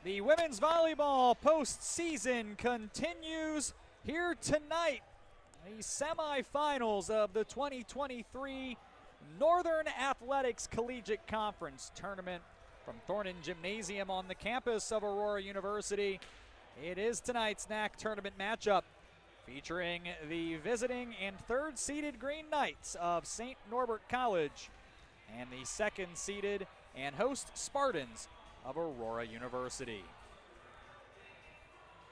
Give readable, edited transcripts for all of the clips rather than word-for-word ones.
The women's volleyball postseason continues here tonight. The semifinals of the 2023 Northern Athletics Collegiate Conference Tournament from Thornton Gymnasium on the campus of Aurora University. It is tonight's NAC tournament matchup featuring the visiting and third-seeded Green Knights of St. Norbert College and the second-seeded and host Spartans of Aurora University.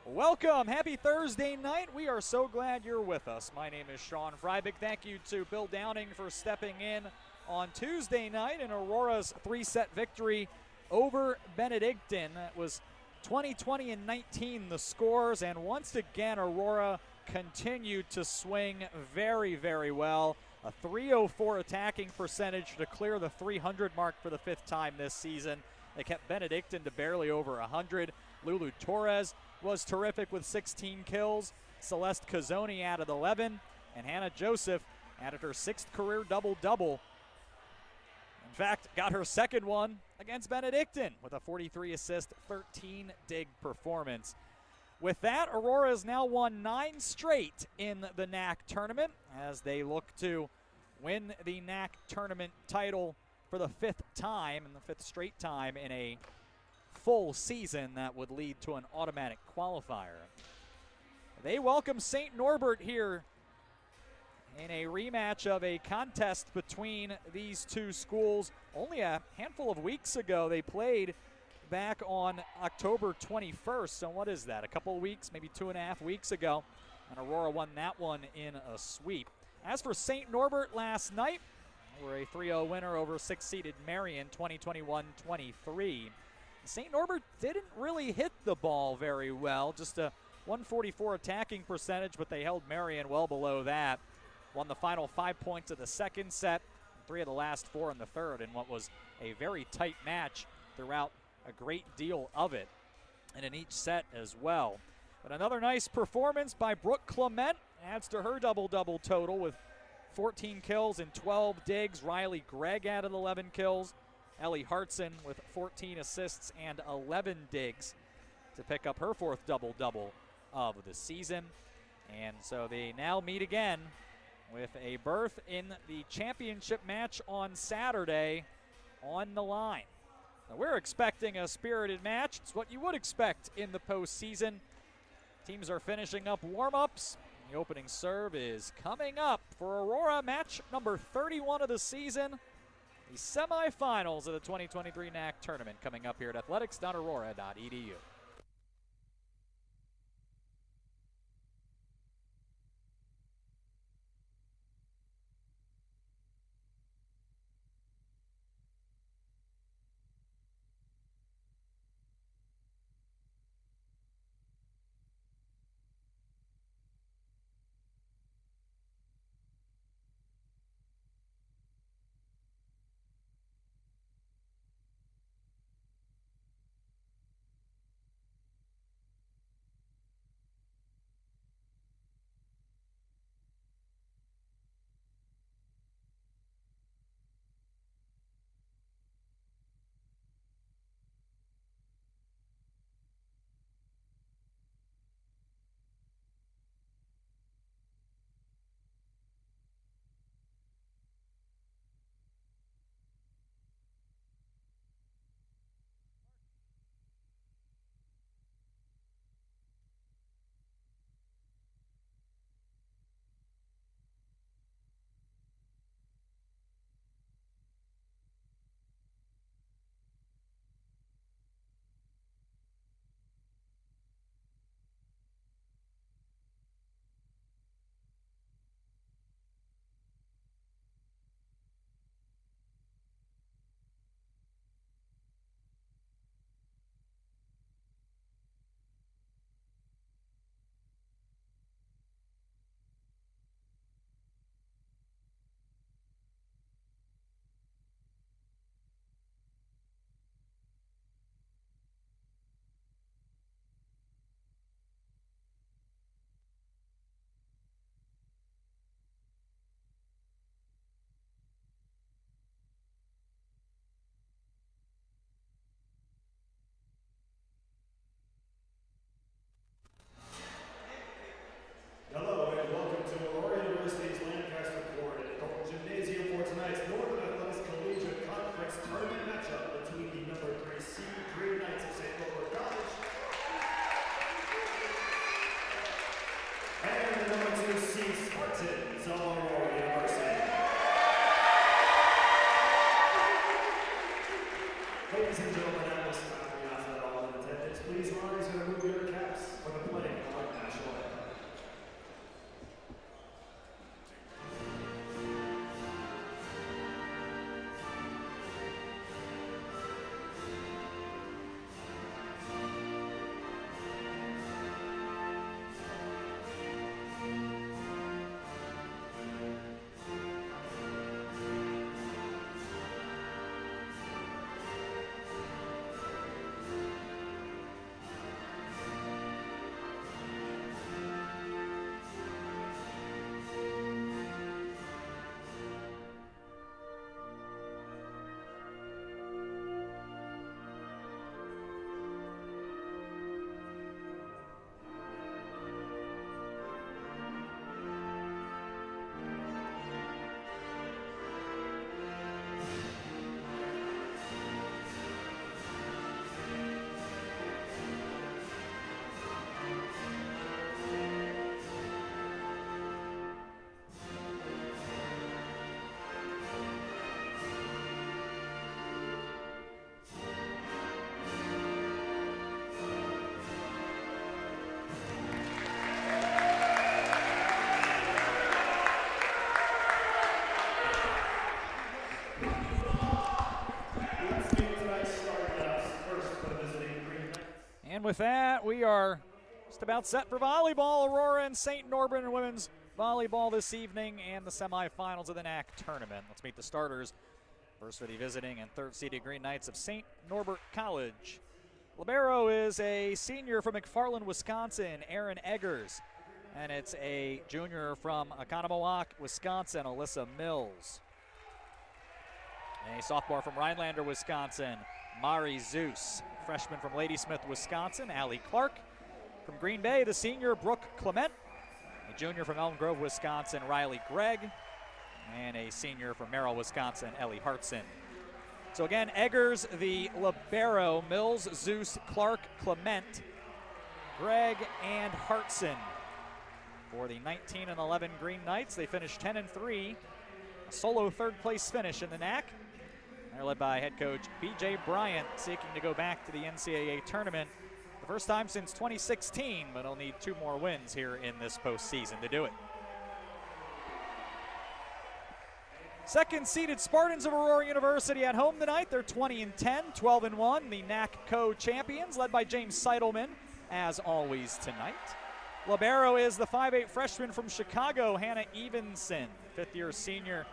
Welcome, happy Thursday night. We are so glad you're with us. My name is Sean Freiberg. Thank you to Bill Downing for stepping in on Tuesday night in Aurora's three-set victory over Benedictine. That was 20-20 and 19 the scores, and once again Aurora continued to swing very, very well. A 304 attacking percentage to clear the 300 mark for the fifth time this season. They kept Benedictine to barely over 100. Lulu Torres was terrific with 16 kills. Celeste Cazzoni added 11. And Hannah Joseph added her sixth career double-double. In fact, got her second one against Benedictine with a 43-assist, 13-dig performance. With that, Aurora has now won 9 straight in the NAC tournament as they look to win the NAC tournament title for the fifth time and the fifth straight time in a full season that would lead to an automatic qualifier. They welcome St. Norbert here in a rematch of a contest between these two schools. Only a handful of weeks ago they played back on October 21st. So what is that, a couple of weeks, maybe 2.5 weeks ago, and Aurora won that one in a sweep. As for St. Norbert last night, they were a 3-0 winner over sixth-seeded Marion, 20-21-23. St. Norbert didn't really hit the ball very well, just a 144 attacking percentage, but they held Marion well below that. Won the final 5 points of the second set, 3 of the last 4 in the third, in what was a very tight match throughout a great deal of it, and in each set as well. But another nice performance by Brooke Clement adds to her double-double total with 14 kills and 12 digs. Riley Gregg added 11 kills. Ellie Hartson with 14 assists and 11 digs to pick up her fourth double-double of the season. And so they now meet again with a berth in the championship match on Saturday on the line. Now we're expecting a spirited match. It's what you would expect in the postseason. Teams are finishing up warm-ups. The opening serve is coming up for Aurora, match number 31 of the season. The semifinals of the 2023 NAC tournament coming up here at athletics.aurora.edu. and gentlemen, at this time, we ask that all in attendance please rise and remove your caps for the playing of our national anthem. And with that, we are just about set for volleyball. Aurora and St. Norbert in women's volleyball this evening and the semifinals of the NAC tournament. Let's meet the starters. First for the visiting and third-seeded Green Knights of St. Norbert College. Libero is a senior from McFarland, Wisconsin, Aaron Eggers. And it's a junior from Oconomowoc, Wisconsin, Alyssa Mills. A sophomore from Rhinelander, Wisconsin, Mari Zeus. Freshman from Ladysmith, Wisconsin, Allie Clark. From Green Bay, the senior, Brooke Clement. A junior from Elm Grove, Wisconsin, Riley Gregg. And a senior from Merrill, Wisconsin, Ellie Hartson. So again, Eggers, the libero, Mills, Zeus, Clark, Clement, Gregg, and Hartson. For the 19-11 Green Knights, they finished 10-3. A solo third-place finish in the NAC. They're led by head coach B.J. Bryant, seeking to go back to the NCAA tournament the first time since 2016, but he'll need 2 more wins here in this postseason to do it. Second-seeded Spartans of Aurora University at home tonight. They're 20-10, 12-1. The NAC co-champions, led by James Seidelman, as always tonight. Libero is the 5'8 freshman from Chicago, Hannah Evenson, fifth-year senior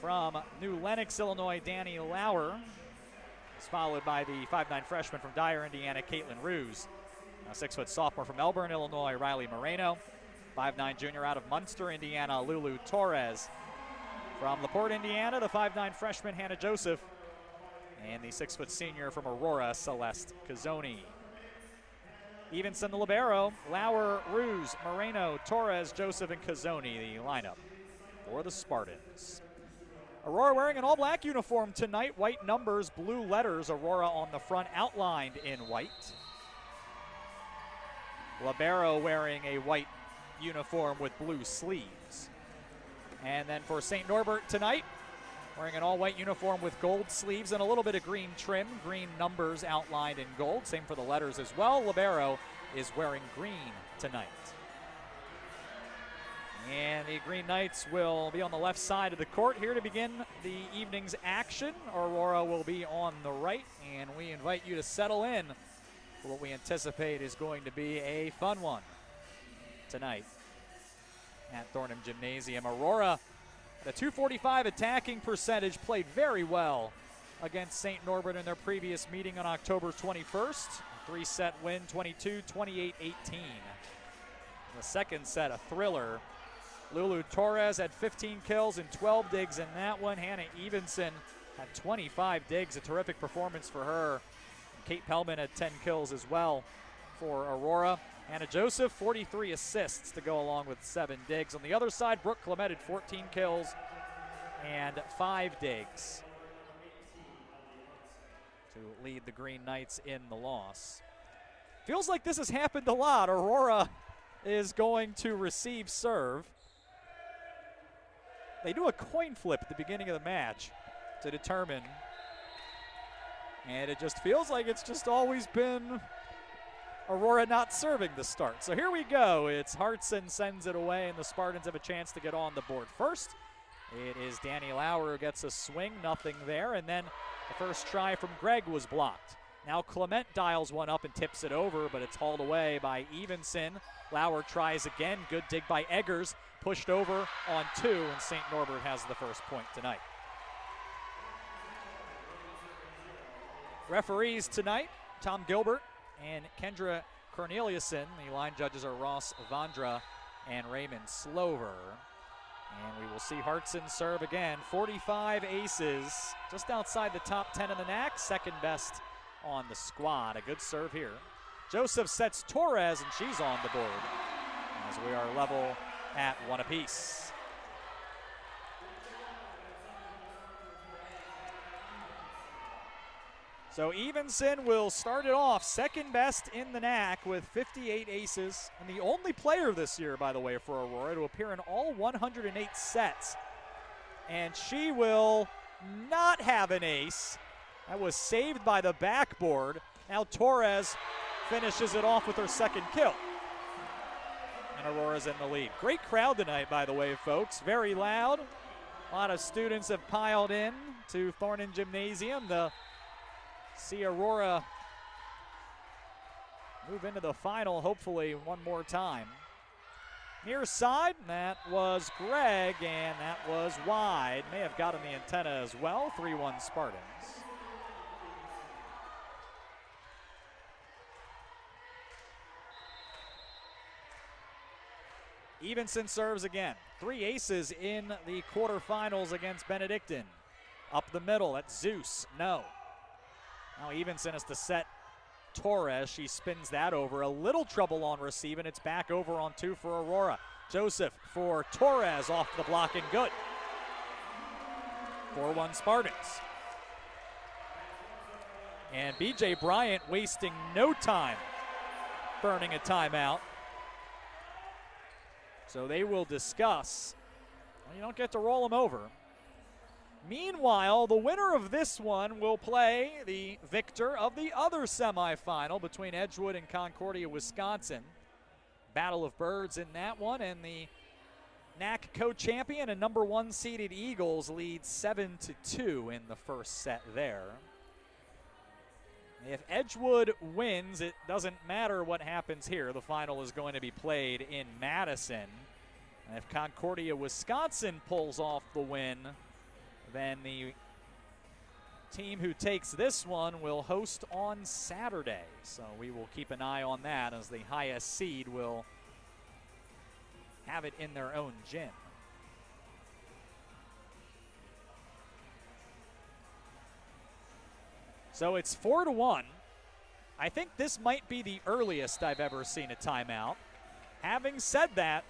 from New Lenox, Illinois, Danny Lauer. Is followed by the 5'9 freshman from Dyer, Indiana, Caitlin Ruse. A 6-foot sophomore from Melbourne, Illinois, Riley Moreno. 5'9 junior out of Munster, Indiana, Lulu Torres. From LaPorte, Indiana, the 5'9 freshman, Hannah Joseph. And the 6-foot senior from Aurora, Celeste Cazzoni. Evenson, the libero, Lauer, Ruse, Moreno, Torres, Joseph, and Cazzoni, the lineup for the Spartans. Aurora wearing an all-black uniform tonight, white numbers, blue letters, Aurora on the front, outlined in white. Libero wearing a white uniform with blue sleeves. And then for St. Norbert tonight, wearing an all-white uniform with gold sleeves and a little bit of green trim, green numbers outlined in gold. Same for the letters as well. Libero is wearing green tonight. And the Green Knights will be on the left side of the court here to begin the evening's action. Aurora will be on the right, and we invite you to settle in for what we anticipate is going to be a fun one tonight at Thornham Gymnasium. Aurora, at a .245 attacking percentage, played very well against St. Norbert in their previous meeting on October 21st. 3-set win, 22-28-18. The second set, a thriller. Lulu Torres had 15 kills and 12 digs in that one. Hannah Evenson had 25 digs, a terrific performance for her. Kate Pellman had 10 kills as well for Aurora. Hannah Joseph, 43 assists to go along with 7 digs. On the other side, Brooke Clement had 14 kills and 5 digs to lead the Green Knights in the loss. Feels like this has happened a lot. Aurora is going to receive serve. They do a coin flip at the beginning of the match to determine And it just feels like it's just always been Aurora not serving the start. So here we go. It's Hartson sends it away, and the Spartans have a chance to get on the board first. It is Danny Lauer who gets a swing, nothing there, and then the first try from Greg was blocked. Now Clement dials one up and tips it over, but it's hauled away by Evenson. Lauer tries again, good dig by Eggers, pushed over on 2, and St. Norbert has the first point tonight. Referees tonight, Tom Gilbert and Kendra Corneliuson. The line judges are Ross Vandra and Raymond Slover. And we will see Hartson serve again. 45 aces, just outside the top 10 in the NAC, second best on the squad. A good serve here. Joseph sets Torres, and she's on the board as we are level at 1 apiece. So Evenson will start it off, second best in the NAC with 58 aces, and the only player this year, by the way, for Aurora to appear in all 108 sets. And she will not have an ace. That was saved by the backboard. Now Torres finishes it off with her second kill. And Aurora's in the lead. Great crowd tonight, by the way, folks. Very loud. A lot of students have piled in to Thornton Gymnasium to see Aurora move into the final, hopefully one more time. Near side, that was Greg, and that was wide. May have gotten the antenna as well. 3-1 Spartans. Evenson serves again. 3 aces in the quarterfinals against Benedictine. Up the middle, that's Zeus, no. Now Evenson has to set Torres. She spins that over. A little trouble on receive, and it's back over on 2 for Aurora. Joseph for Torres off the block and good. 4-1 Spartans. And BJ Bryant wasting no time burning a timeout. So they will discuss. Well, you don't get to roll them over. Meanwhile, the winner of this one will play the victor of the other semifinal between Edgewood and Concordia, Wisconsin. Battle of Birds in that one, and the NAC co-champion and number 1 seeded Eagles lead 7-2 in the first set there. If Edgewood wins, it doesn't matter what happens here. The final is going to be played in Madison. And if Concordia, Wisconsin pulls off the win, then the team who takes this one will host on Saturday. So we will keep an eye on that as the highest seed will have it in their own gym. So it's 4-1. I think this might be the earliest I've ever seen a timeout. Having said that,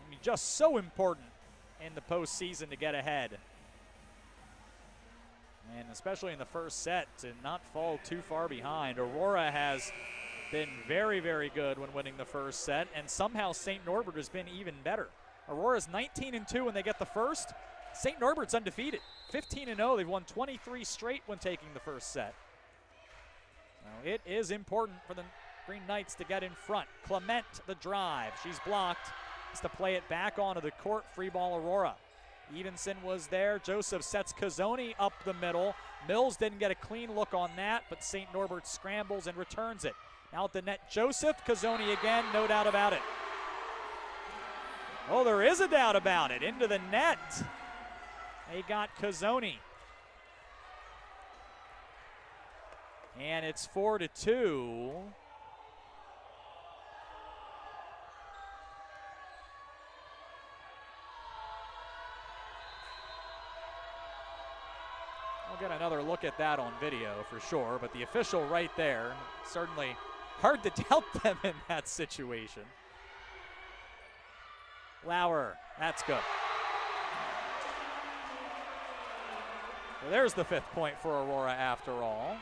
I mean, just so important in the postseason to get ahead. And especially in the first set to not fall too far behind. Aurora has been very, very good when winning the first set, and somehow St. Norbert has been even better. Aurora's 19-2 when they get the first. St. Norbert's undefeated, 15-0. They've won 23 straight when taking the first set. So it is important for the Green Knights to get in front. Clement, the drive. She's blocked. Has to play it back onto the court. Free ball Aurora. Evenson was there. Joseph sets Cazzoni up the middle. Mills didn't get a clean look on that, but St. Norbert scrambles and returns it. Now at the net, Joseph. Cazzoni again, no doubt about it. Oh, there is a doubt about it. Into the net. They got Cazzoni. And it's 4-2. We'll get another look at that on video for sure, but the official right there, certainly hard to doubt them in that situation. Lauer, that's good. So there's the 5th point for Aurora after all.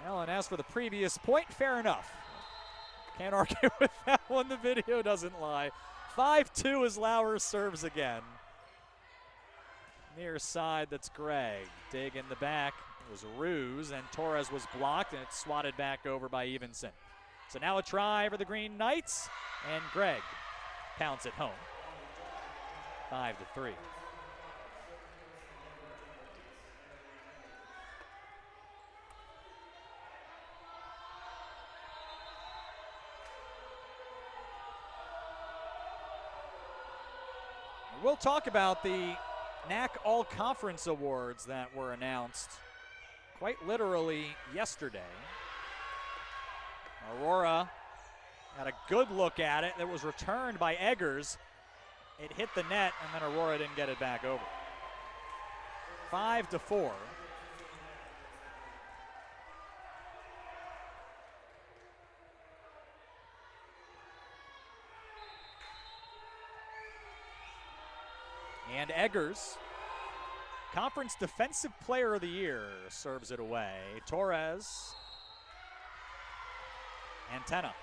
Well, and as for the previous point, fair enough. Can't argue with that one. The video doesn't lie. 5-2 as Lauer serves again. Near side, that's Gregg. Dig in the back. It was Ruse, and Torres was blocked, and it's swatted back over by Evenson. So now a try for the Green Knights, and Gregg pounds it home. 5-3. We'll talk about the NAC All-Conference Awards that were announced quite literally yesterday. Aurora had a good look at it. That was returned by Eggers. It hit the net, and then Aurora didn't get it back over. 5-4. And Eggers, Conference Defensive Player of the Year, serves it away. Torres, Antenna.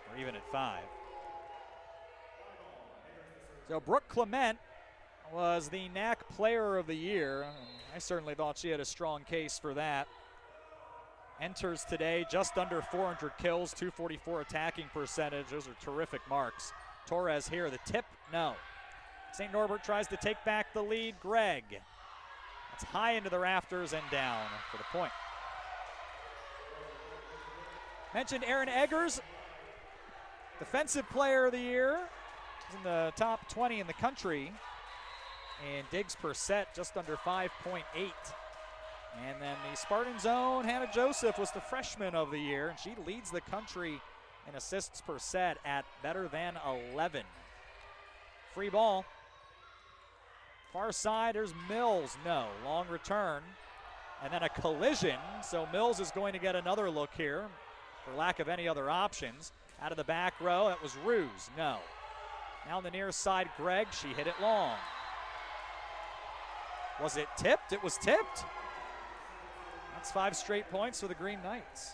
We're even at 5. So Brooke Clement was the NAC Player of the Year. And I certainly thought she had a strong case for that. Enters today just under 400 kills, 244 attacking percentage. Those are terrific marks. Torres here, the tip, no. St. Norbert tries to take back the lead. Gregg. It's high into the rafters and down for the point. Mentioned Aaron Eggers, Defensive Player of the Year. He's in the top 20 in the country. And digs per set, just under 5.8. And then the Spartans' own Hannah Joseph was the Freshman of the Year, and she leads the country in assists per set at better than 11. Free ball. Far side, there's Mills. No, long return. And then a collision, so Mills is going to get another look here for lack of any other options. Out of the back row, that was Ruse. No. Now on the near side, Gregg, she hit it long. Was it tipped? It was tipped. That's 5 straight points for the Green Knights.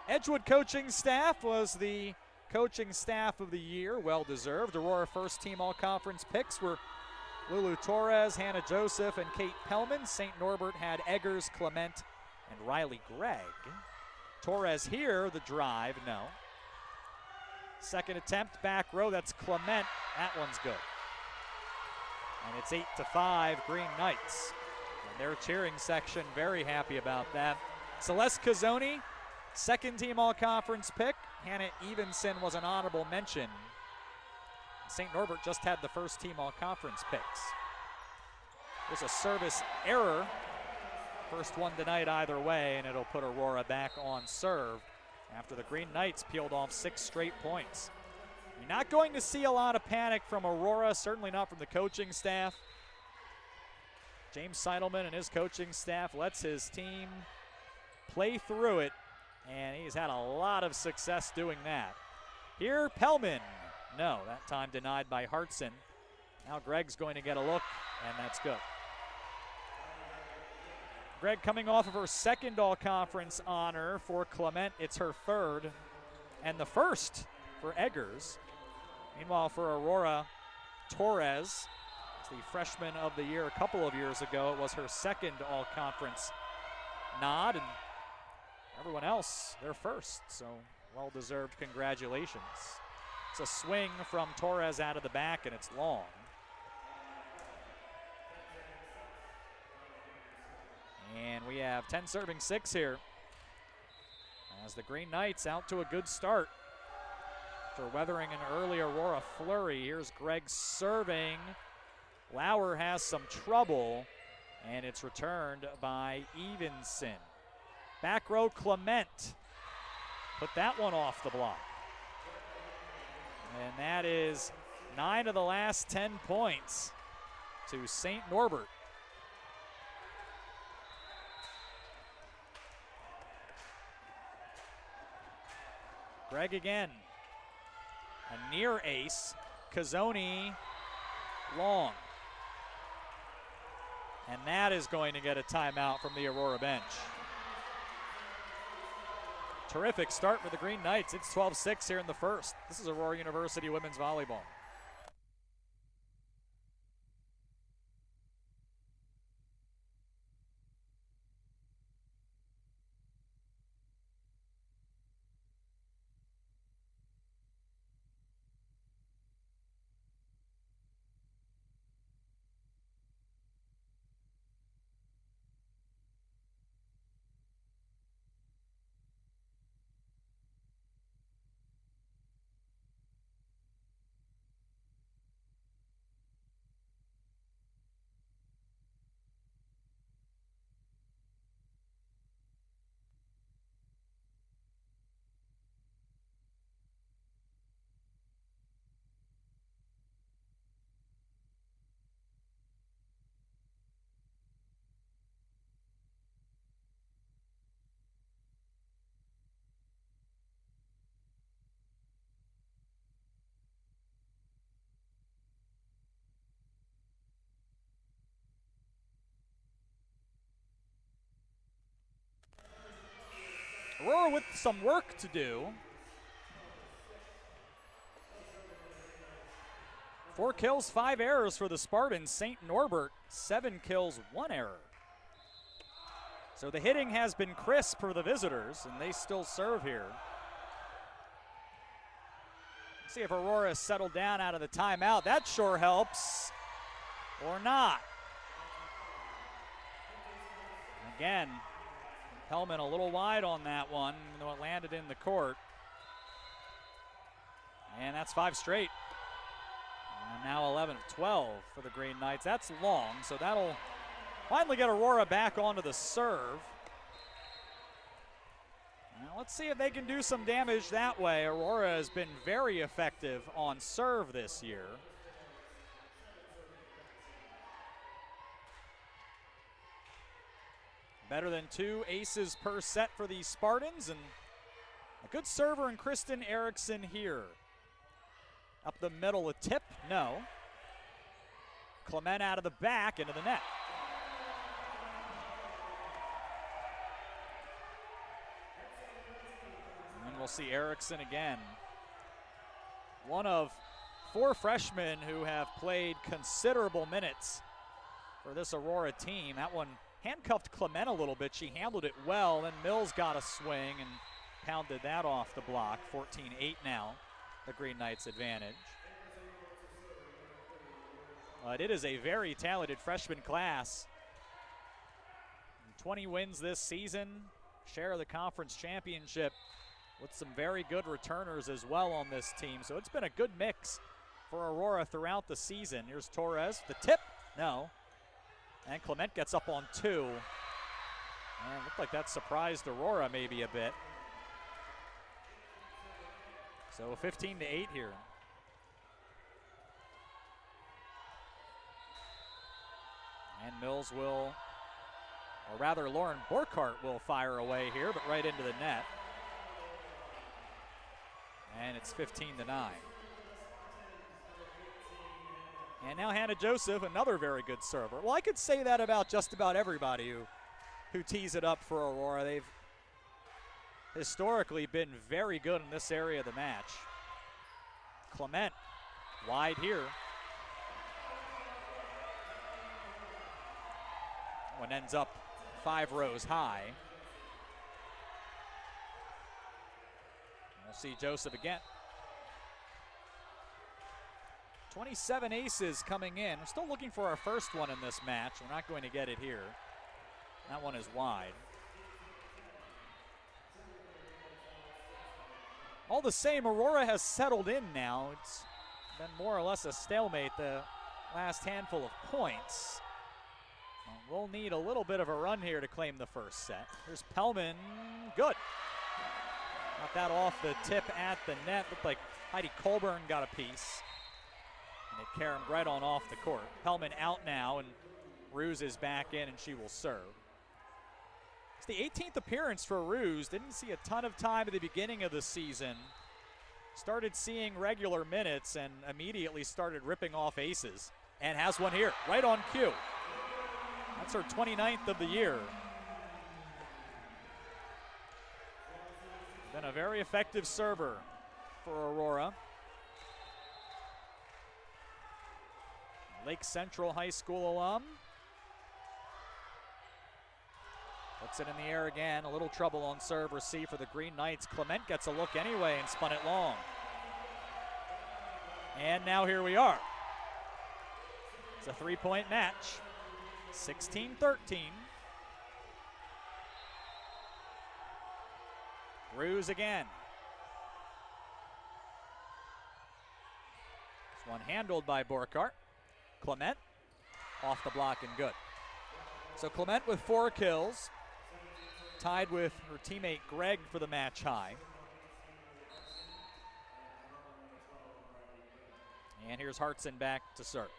Edgewood coaching staff was the coaching staff of the year, well-deserved. Aurora first team all-conference picks were Lulu Torres, Hannah Joseph, and Kate Pellman. St. Norbert had Eggers, Clement, and Riley Gregg. Torres here, the drive, no. Second attempt, back row, that's Clement. That one's good. And it's 8-5, Green Knights. And their cheering section very happy about that. Celeste Cazzoni, second team all-conference pick. Hannah Evenson was an honorable mention. St. Norbert just had the first team all-conference picks. There's a service error. First one tonight either way, and it'll put Aurora back on serve after the Green Knights peeled off 6 straight points. You're not going to see a lot of panic from Aurora, certainly not from the coaching staff. James Seidelman and his coaching staff lets his team play through it, and he's had a lot of success doing that. Here, Pellman. No, that time denied by Hartson. Now Gregg's going to get a look, and that's good. Gregg coming off of her second all-conference honor. For Clement, it's her third, and the first for Eggers. Meanwhile, for Aurora, Torres, the freshman of the year a couple of years ago, it was her second all-conference nod, and everyone else, their first, so well-deserved congratulations. It's a swing from Torres out of the back, and it's long. And we have 10 serving 6 here as the Green Knights out to a good start after weathering an early Aurora flurry. Here's Gregg serving. Lauer has some trouble, and it's returned by Evenson. Back row, Clement put that one off the block. And that is 9 of the last 10 points to St. Norbert. Gregg again. A near ace. Cazzoni long. And that is going to get a timeout from the Aurora bench. Terrific start for the Green Knights. It's 12-6 here in the first. This is Aurora University women's volleyball. Aurora with some work to do. 4 kills, 5 errors for the Spartans. St. Norbert, 7 kills, 1 error. So the hitting has been crisp for the visitors, and they still serve here. Let's see if Aurora settled down out of the timeout. That sure helps, or not. Again, Hellman a little wide on that one, even though it landed in the court. And that's 5 straight. And now 11 of 12 for the Green Knights. That's long, so that'll finally get Aurora back onto the serve. Now let's see if they can do some damage that way. Aurora has been very effective on serve this year. Better than 2 aces per set for these Spartans, and a good server in Kristen Erickson here. Up the middle, a tip, no. Clement out of the back into the net. And we'll see Erickson again. One of 4 freshmen who have played considerable minutes for this Aurora team. That one handcuffed Clement a little bit. She handled it well. Then Mills got a swing and pounded that off the block. 14-8 now, the Green Knights' advantage. But it is a very talented freshman class. 20 wins this season, share of the conference championship with some very good returners as well on this team. So it's been a good mix for Aurora throughout the season. Here's Torres, the tip, no. And Clement gets up on 2. And looked like that surprised Aurora maybe a bit. So 15-8 here. And Mills will, or rather Lauren Borkart will fire away here, but right into the net. And it's 15-9. And now Hannah Joseph, another very good server. Well, I could say that about just about everybody who tees it up for Aurora. They've historically been very good in this area of the match. Clement wide here. One ends up 5 rows high. We'll see Joseph again. 27 aces coming in. We're still looking for our first one in this match. We're not going to get it here. That one is wide. All the same, Aurora has settled in now. It's been more or less a stalemate the last handful of points. We'll need a little bit of a run here to claim the first set. Here's Pellman, good. Got that off the tip at the net. Looked like Heidi Colburn got a piece. And it caromed right on off the court. Pellman out now, and Ruse is back in, and she will serve. It's the 18th appearance for Ruse. Didn't see a ton of time at the beginning of the season. Started seeing regular minutes and immediately started ripping off aces. And has one here, right on cue. That's her 29th of the year. Been a very effective server for Aurora. Lake Central High School alum. Puts it in the air again. A little trouble on serve receive for the Green Knights. Clement gets a look anyway and spun it long. And now here we are. It's a 3-point match. 16-13. Ruse again. This one handled by Borkart. Clement off the block and good. So Clement with 4 kills, tied with her teammate Greg for the match high. And here's Hartson back to serve.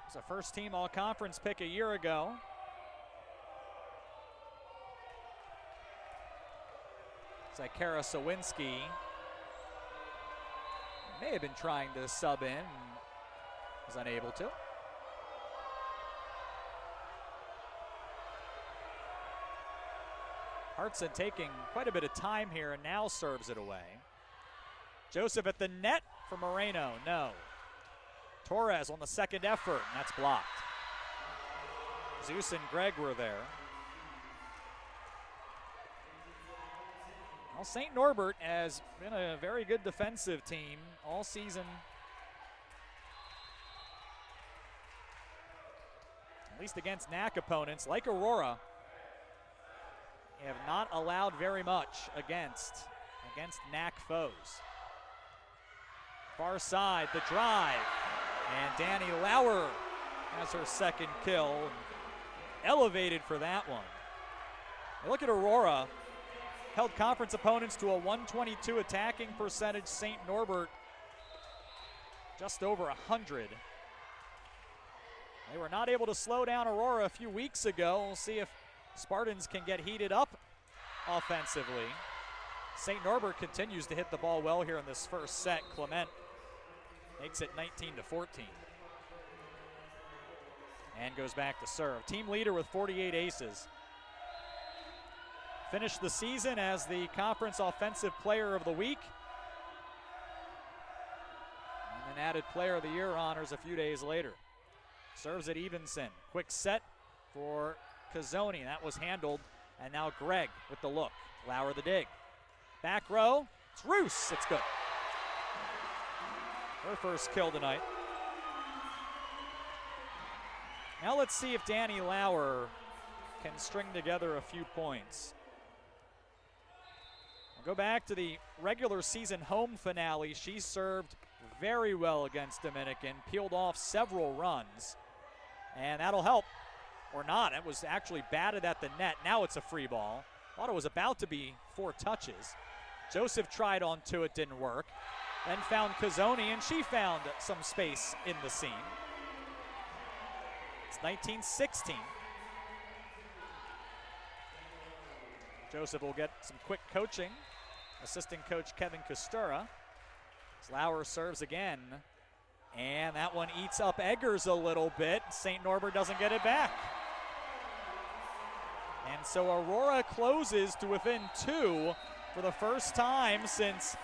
It's a first team all-conference pick a year ago. Zykara Sawinski may have been trying to sub in, was unable to. Hartson taking quite a bit of time here and now serves it away. Joseph at the net for Moreno, no. Torres on the second effort, and that's blocked. Zeus and Greg were there. Well, St. Norbert has been a very good defensive team all season. At least against NAC opponents, like Aurora, they have not allowed very much against NAC foes. Far side, the drive, and Danny Lauer has her second kill. Elevated for that one. Now look at Aurora. Held conference opponents to a 122 attacking percentage. St. Norbert just over 100. They were not able to slow down Aurora a few weeks ago. We'll see if Spartans can get heated up offensively. St. Norbert continues to hit the ball well here in this first set. Clement makes it 19-14. And goes back to serve. Team leader with 48 aces. Finished the season as the Conference Offensive Player of the Week. And then added Player of the Year honors a few days later. Serves at Evenson. Quick set for Cazzoni. That was handled. And now Greg with the look. Lauer the dig. Back row. It's Roos. It's good. Her first kill tonight. Now let's see if Danny Lauer can string together a few points. We'll go back to the regular season home finale. She served very well against Dominican, peeled off several runs, and that'll help, or not. It was actually batted at the net. Now it's a free ball. Thought it was about to be 4 touches. Joseph tried onto it, didn't work. Then found Cazzoni, and she found some space in the seam. It's 19-16. Joseph will get some quick coaching. Assistant coach Kevin Costura. Lauer serves again. And that one eats up Eggers a little bit. St. Norbert doesn't get it back. And so Aurora closes to within 2 for the first time since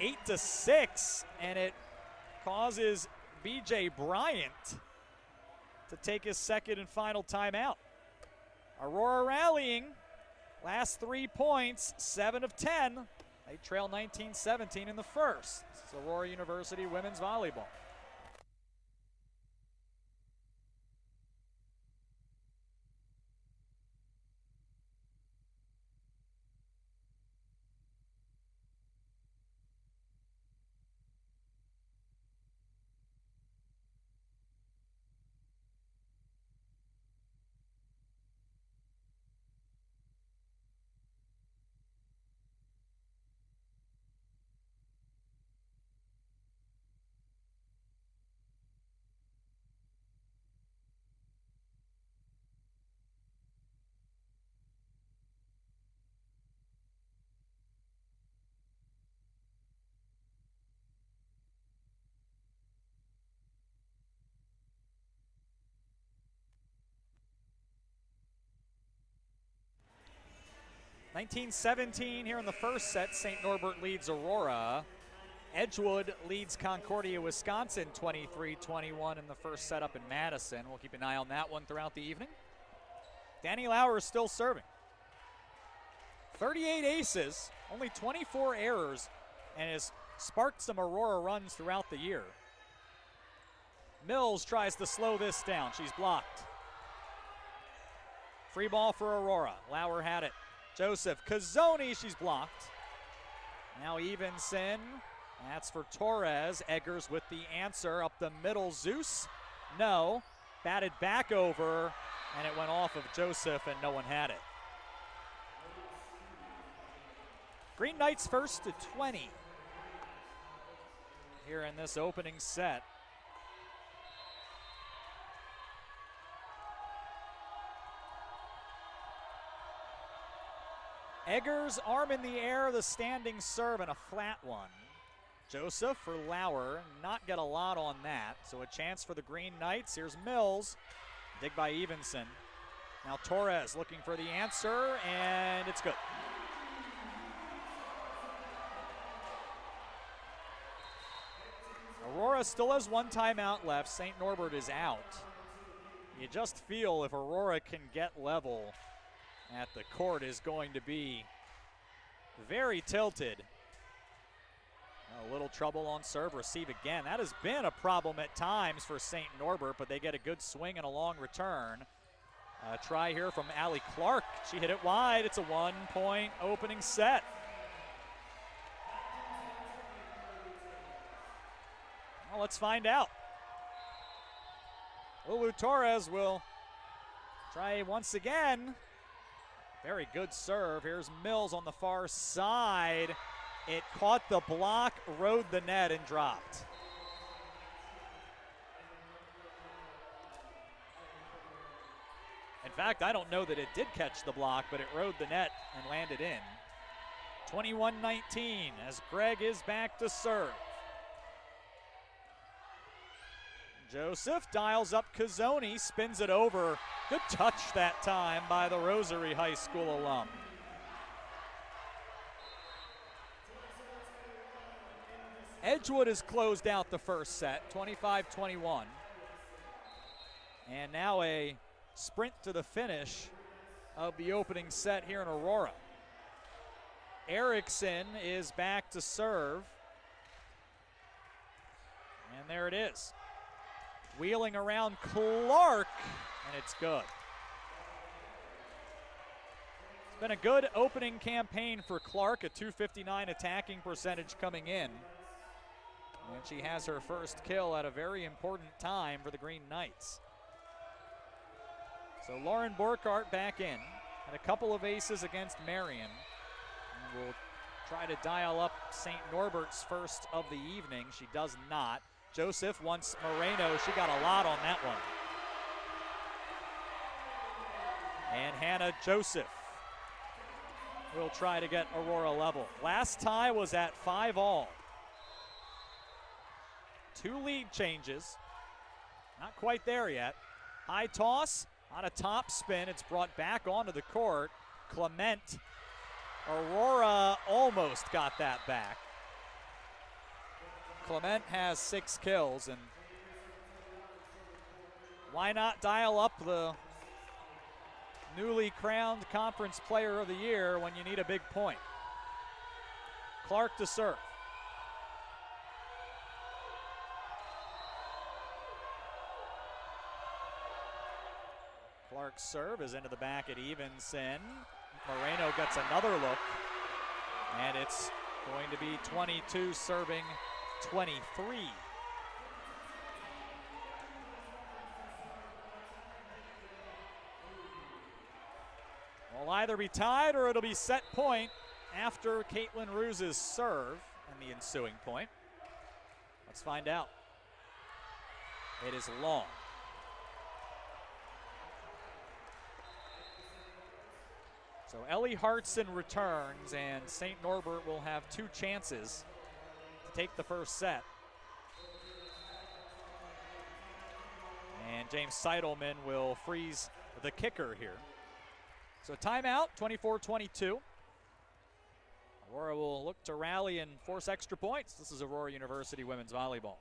8-6. And it causes BJ Bryant to take his second and final timeout. Aurora rallying. Last 3 points, 7 of 10. They trail 19-17 in the first. It's Aurora University women's volleyball. (19-17) here in the first set. St. Norbert leads Aurora. Edgewood leads Concordia, Wisconsin 23-21 in the first set up in Madison. We'll keep an eye on that one throughout the evening. Danny Lauer is still serving. 38 aces, only 24 errors, and has sparked some Aurora runs throughout the year. Mills tries to slow this down. She's blocked. Free ball for Aurora. Lauer had it. Joseph, Cazzoni, she's blocked. Now Evenson, that's for Torres. Eggers with the answer up the middle. Zeus, no. Batted back over, and it went off of Joseph, and no one had it. Green Knights first to 20 here in this opening set. Eggers, arm in the air, the standing serve, and a flat one. Joseph for Lauer, not get a lot on that, so a chance for the Green Knights. Here's Mills, dig by Evenson. Now Torres looking for the answer, and it's good. Aurora still has one timeout left. St. Norbert is out. You just feel if Aurora can get level at the court is going to be very tilted. A little trouble on serve, receive again. That has been a problem at times for St. Norbert, but they get a good swing and a long return. Try here from Allie Clark. She hit it wide. It's a 1-point opening set. Well, let's find out. Lulu Torres will try once again. Very good serve. Here's Mills on the far side. It caught the block, rode the net, and dropped. In fact, I don't know that it did catch the block, but it rode the net and landed in. 21-19 as Gregg is back to serve. Joseph dials up Cazzoni, spins it over. Good touch that time by the Rosary High School alum. Edgewood has closed out the first set, 25-21. And now a sprint to the finish of the opening set here in Aurora. Erickson is back to serve. And there it is. Wheeling around Clark, and it's good. It's been a good opening campaign for Clark, a .259 attacking percentage coming in. And she has her first kill at a very important time for the Green Knights. So Lauren Burkhart back in, and a couple of aces against Marion. And we'll try to dial up St. Norbert's first of the evening. She does not. Joseph wants Moreno. She got a lot on that one. And Hannah Joseph will try to get Aurora level. Last tie was at 5-all. 2 lead changes. Not quite there yet. High toss on a top spin. It's brought back onto the court. Clement. Aurora almost got that back. Clement has 6 kills, and why not dial up the newly crowned Conference Player of the Year when you need a big point? Clark to serve. Clark's serve is into the back at Evenson. Moreno gets another look, and it's going to be 22 serving 23. Will either be tied or it'll be set point after Caitlin Roos's serve and the ensuing point. Let's find out. It is long. So Ellie Hartson returns, and St. Norbert will have 2 chances to take the first set. And James Seidelman will freeze the kicker here. So timeout, 24-22. Aurora will look to rally and force extra points. This is Aurora University women's volleyball.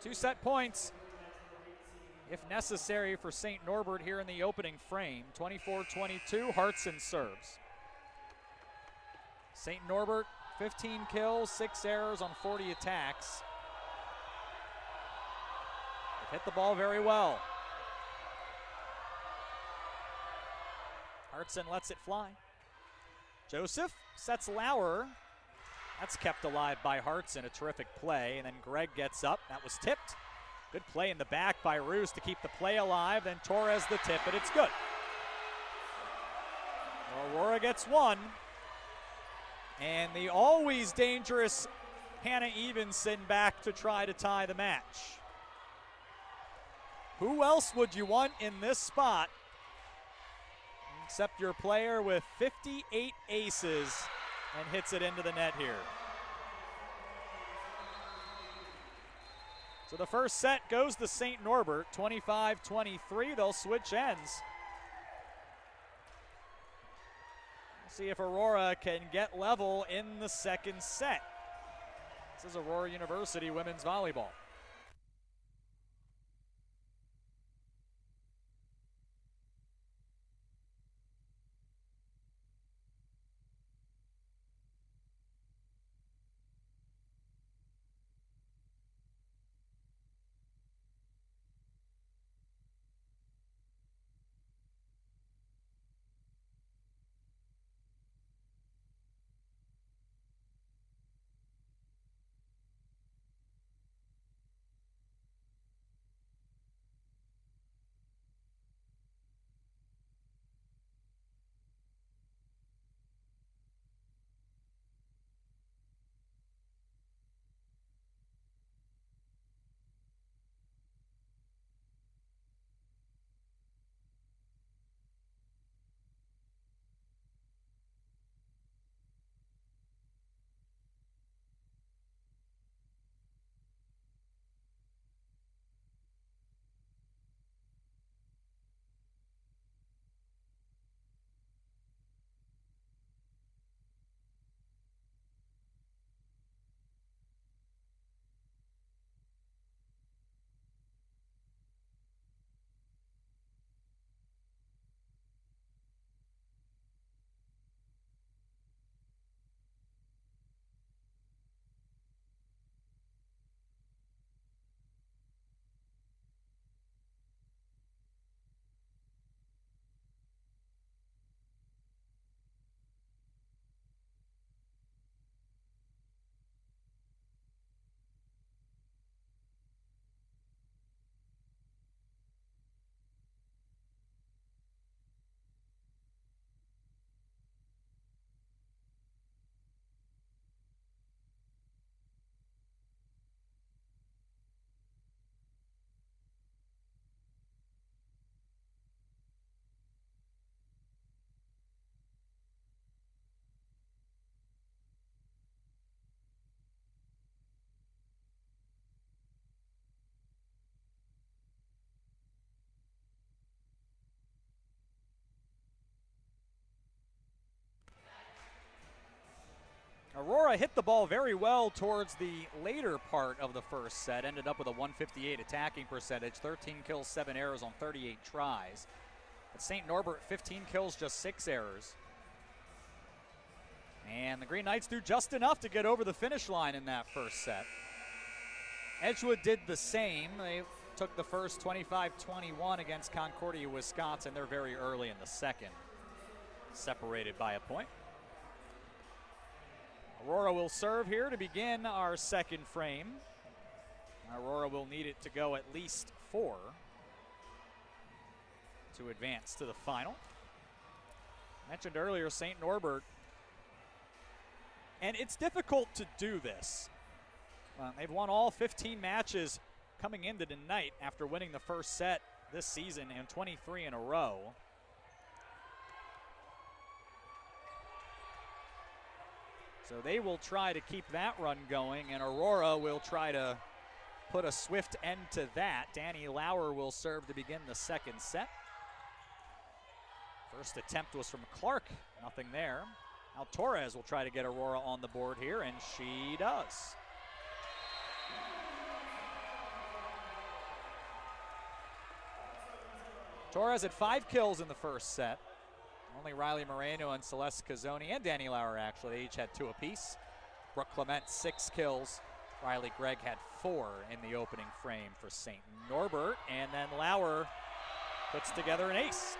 Two set points, if necessary, for St. Norbert here in the opening frame. 24-22, Hartson serves. St. Norbert, 15 kills, 6 errors on 40 attacks. They've hit the ball very well. Hartson lets it fly. Joseph sets Lauer. That's kept alive by Hartson, a terrific play. And then Greg gets up. That was tipped. Good play in the back by Roos to keep the play alive. Then Torres the tip, and it's good. Aurora gets one. And the always dangerous Hannah Evenson back to try to tie the match. Who else would you want in this spot except your player with 58 aces and hits it into the net here? So the first set goes to St. Norbert, 25-23. They'll switch ends. See if Aurora can get level in the second set. This is Aurora University women's volleyball. Aurora hit the ball very well towards the later part of the first set, ended up with a 158 attacking percentage, 13 kills, 7 errors on 38 tries. But St. Norbert, 15 kills, just 6 errors. And the Green Knights do just enough to get over the finish line in that first set. Edgewood did the same. They took the first 25-21 against Concordia, Wisconsin. They're very early in the second, separated by a point. Aurora will serve here to begin our second frame. Aurora will need it to go at least 4 to advance to the final. Mentioned earlier, St. Norbert, and it's difficult to do this. They've won all 15 matches coming into tonight after winning the first set this season and 23 in a row. So they will try to keep that run going, and Aurora will try to put a swift end to that. Danny Lauer will serve to begin the second set. First attempt was from Clark, nothing there. Now Torres will try to get Aurora on the board here, and she does. Torres had 5 kills in the first set. Only Riley Moreno and Celeste Cazzoni and Danny Lauer, actually, they each had 2 apiece. Brooke Clement, 6 kills. Riley Gregg had 4 in the opening frame for St. Norbert. And then Lauer puts together an ace.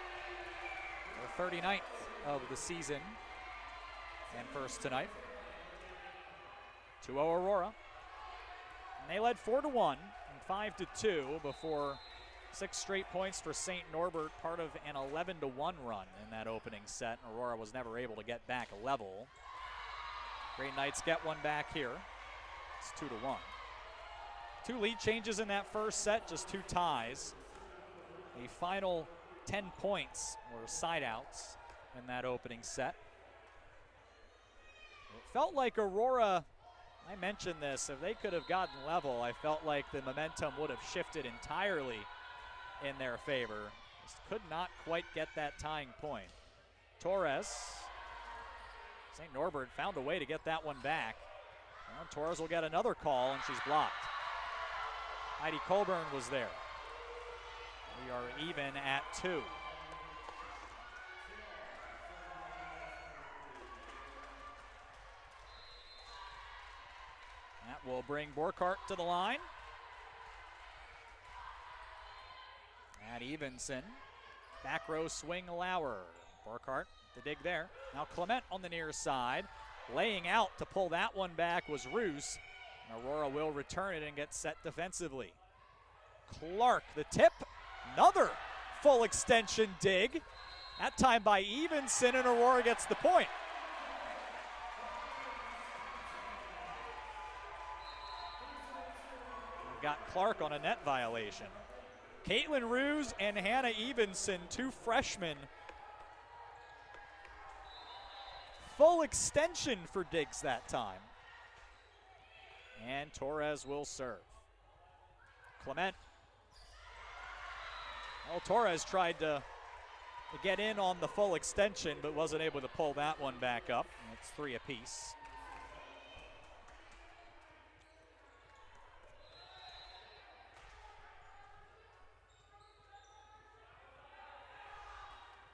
The 39th of the season and first tonight. 2-0 Aurora. And they led 4-1 and 5-2 before 6 straight points for St. Norbert, part of an 11-1 run in that opening set. Aurora was never able to get back level. Great Knights get one back here. It's 2-1. 2 lead changes in that first set, just 2 ties. The final 10 points were side outs in that opening set. It felt like Aurora, I mentioned this, if they could have gotten level, I felt like the momentum would have shifted entirely in their favor. Just could not quite get that tying point. Torres, St. Norbert found a way to get that one back. Well, Torres will get another call, and she's blocked. Heidi Colburn was there. We are even at 2. That will bring Borkart to the line. At Evenson. Back row swing Lauer. Borkart, the dig there. Now Clement on the near side. Laying out to pull that one back was Roos. Aurora will return it and get set defensively. Clark, the tip. Another full extension dig. That time by Evenson, and Aurora gets the point. We've got Clark on a net violation. Caitlin Roos and Hannah Evenson, 2 freshmen. Full extension for digs that time. And Torres will serve. Clement. Well, Torres tried to get in on the full extension, but wasn't able to pull that one back up. It's 3 apiece.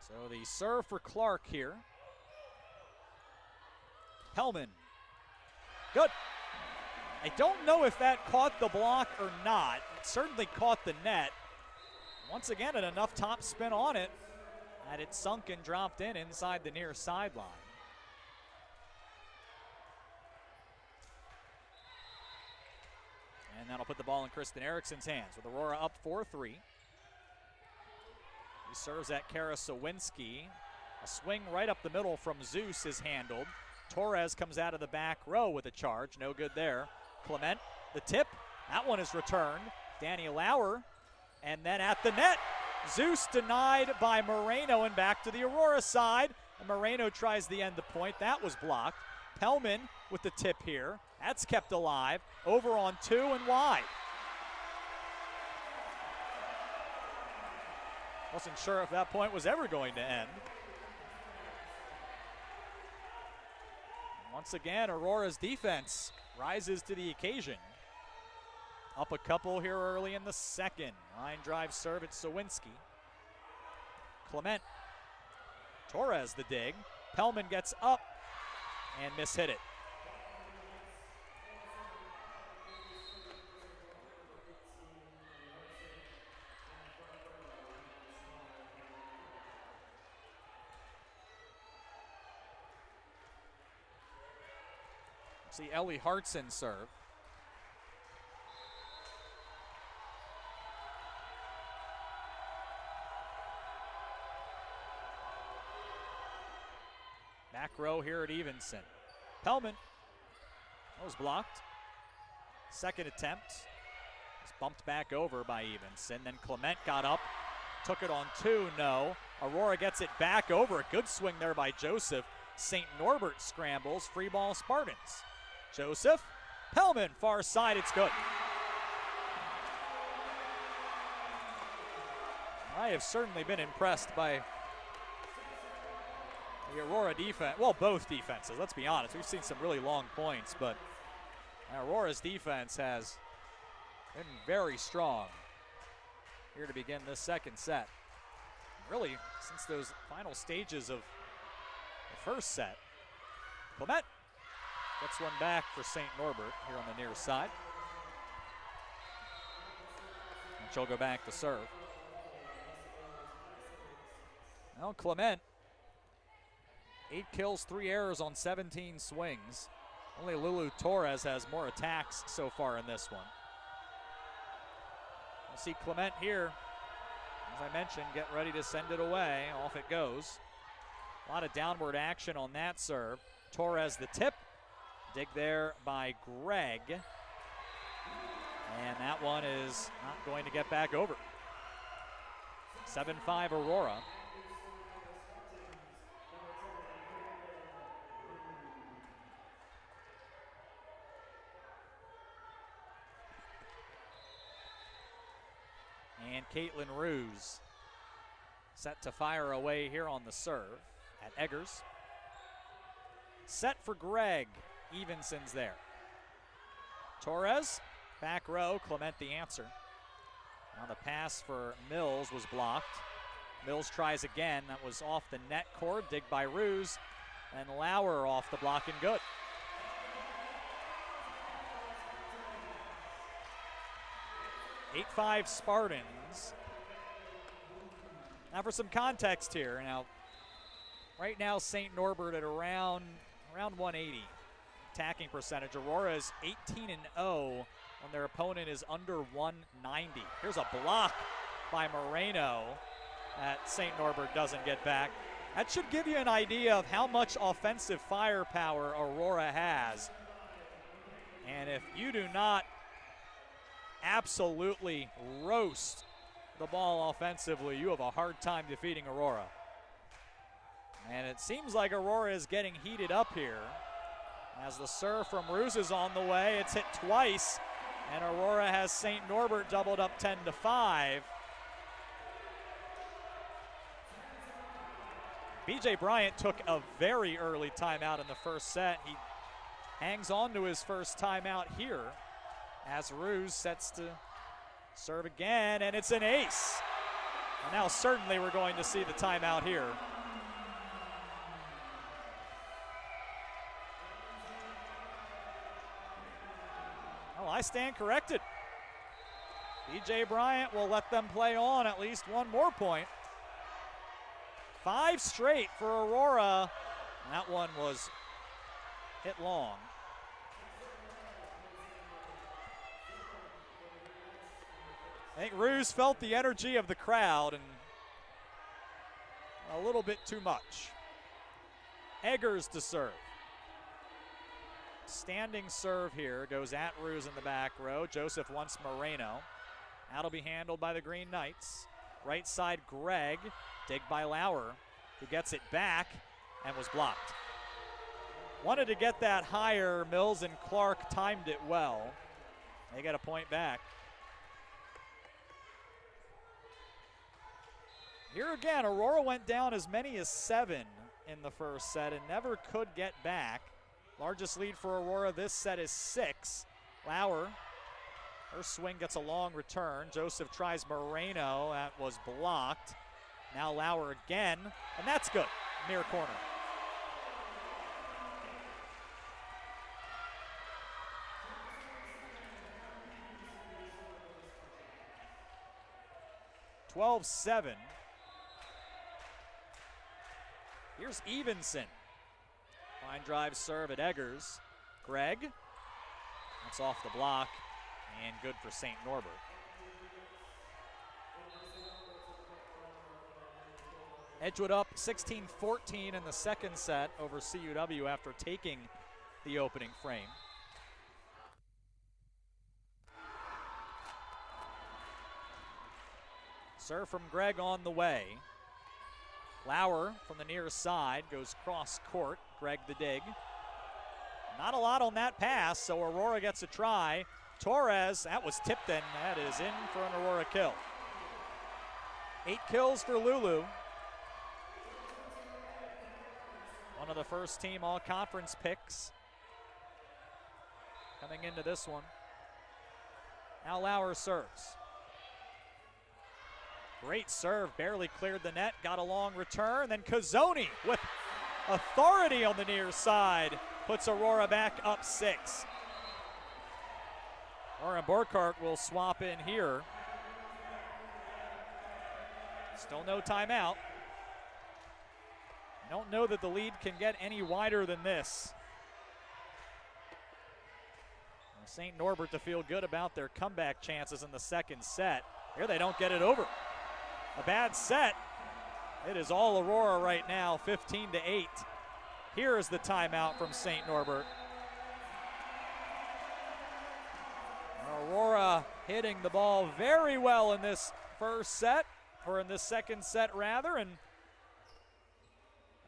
So the serve for Clark here. Hellman. Good. I don't know if that caught the block or not. It certainly caught the net. Once again, had enough top spin on it that it sunk and dropped in inside the near sideline. And that'll put the ball in Kristen Erickson's hands with Aurora up 4-3. He serves at Kara Sawinski. A swing right up the middle from Zeus is handled. Torres comes out of the back row with a charge. No good there. Clement, the tip. That one is returned. Danny Lauer. And then at the net, Zeus denied by Moreno and back to the Aurora side. And Moreno tries the end of point. That was blocked. Pellman with the tip here. That's kept alive. Over on 2 and wide. Wasn't sure if that point was ever going to end. Once again, Aurora's defense rises to the occasion. Up a couple here early in the second. Line drive serve at Sawinski. Clement. Torres the dig. Pellman gets up and mishit it. See Ellie Hartson serve. Back row here at Evenson. Pellman. That was blocked. Second attempt. Was bumped back over by Evenson. Then Clement got up. Took it on 2. No. Aurora gets it back over. Good swing there by Joseph. St. Norbert scrambles. Free ball Spartans. Joseph. Pellman. Far side. It's good. I have certainly been impressed by the Aurora defense. Well, both defenses, let's be honest. We've seen some really long points, but Aurora's defense has been very strong here to begin this second set. really since those final stages of the first set. Clement gets one back for St. Norbert here on the near side. And she'll go back to serve. Well, Clement, 8 kills, 3 errors on 17 swings. Only Lulu Torres has more attacks so far in this one. We'll see Clement here, as I mentioned, get ready to send it away. Off it goes. A lot of downward action on that serve. Torres the tip. Dig there by Greg. And that one is not going to get back over. 7-5 Aurora. And Caitlin Ruse set to fire away here on the serve at Eggers. Set for Greg. Evenson's there. Torres, back row, Clement the answer. Now the pass for Mills was blocked. Mills tries again. That was off the net cord, dig by Ruse, and Lauer off the block and good. (8-5) Spartans. Now for some context here. Now, right now St. Norbert at around 180 attacking percentage. Aurora is 18-0 when their opponent is under 190. Here's a block by Moreno that St. Norbert doesn't get back. That should give you an idea of how much offensive firepower Aurora has. And if you do not absolutely roast the ball offensively, you have a hard time defeating Aurora. And it seems like Aurora is getting heated up here. As the serve from Ruse is on the way, it's hit twice, and Aurora has St. Norbert doubled up 10-5. BJ Bryant took a very early timeout in the first set. He hangs on to his first timeout here as Ruse sets to serve again, and it's an ace. And now certainly we're going to see the timeout here. Well, I stand corrected. BJ Bryant will let them play on at least one more point. 5 straight for Aurora. That one was hit long. I think Ruse felt the energy of the crowd and a little bit too much. Eggers to serve. Standing serve here goes at Ruse in the back row. Joseph wants Moreno. That'll be handled by the Green Knights. Right side Greg, dig by Lauer, who gets it back and was blocked. Wanted to get that higher. Mills and Clark timed it well. They get a point back. Here again, Aurora went down as many as 7 in the first set and never could get back. Largest lead for Aurora this set is 6. Lauer, her swing gets a long return. Joseph tries Moreno, that was blocked. Now Lauer again, and that's good, near corner. (12-7). Here's Evenson. Fine drive serve at Eggers. Greg, that's off the block and good for St. Norbert. Edgewood up 16-14 in the second set over CUW after taking the opening frame. Serve from Greg on the way. Lauer from the near side goes cross court. Greg the dig. Not a lot on that pass, so Aurora gets a try. Torres, that was tipped in. That is in for an Aurora kill. 8 kills for Lulu. One of the first team all-conference picks coming into this one. Now Lauer serves. Great serve, barely cleared the net, got a long return. Then Cazzoni with authority on the near side puts Aurora back up 6. Lauren Burkhart will swap in here. Still no timeout. I don't know that the lead can get any wider than this. St. Norbert to feel good about their comeback chances in the second set. Here they don't get it over. A bad set. It is all Aurora right now, 15-8. Here is the timeout from St. Norbert. Aurora hitting the ball very well in this first set, or in this second set rather, and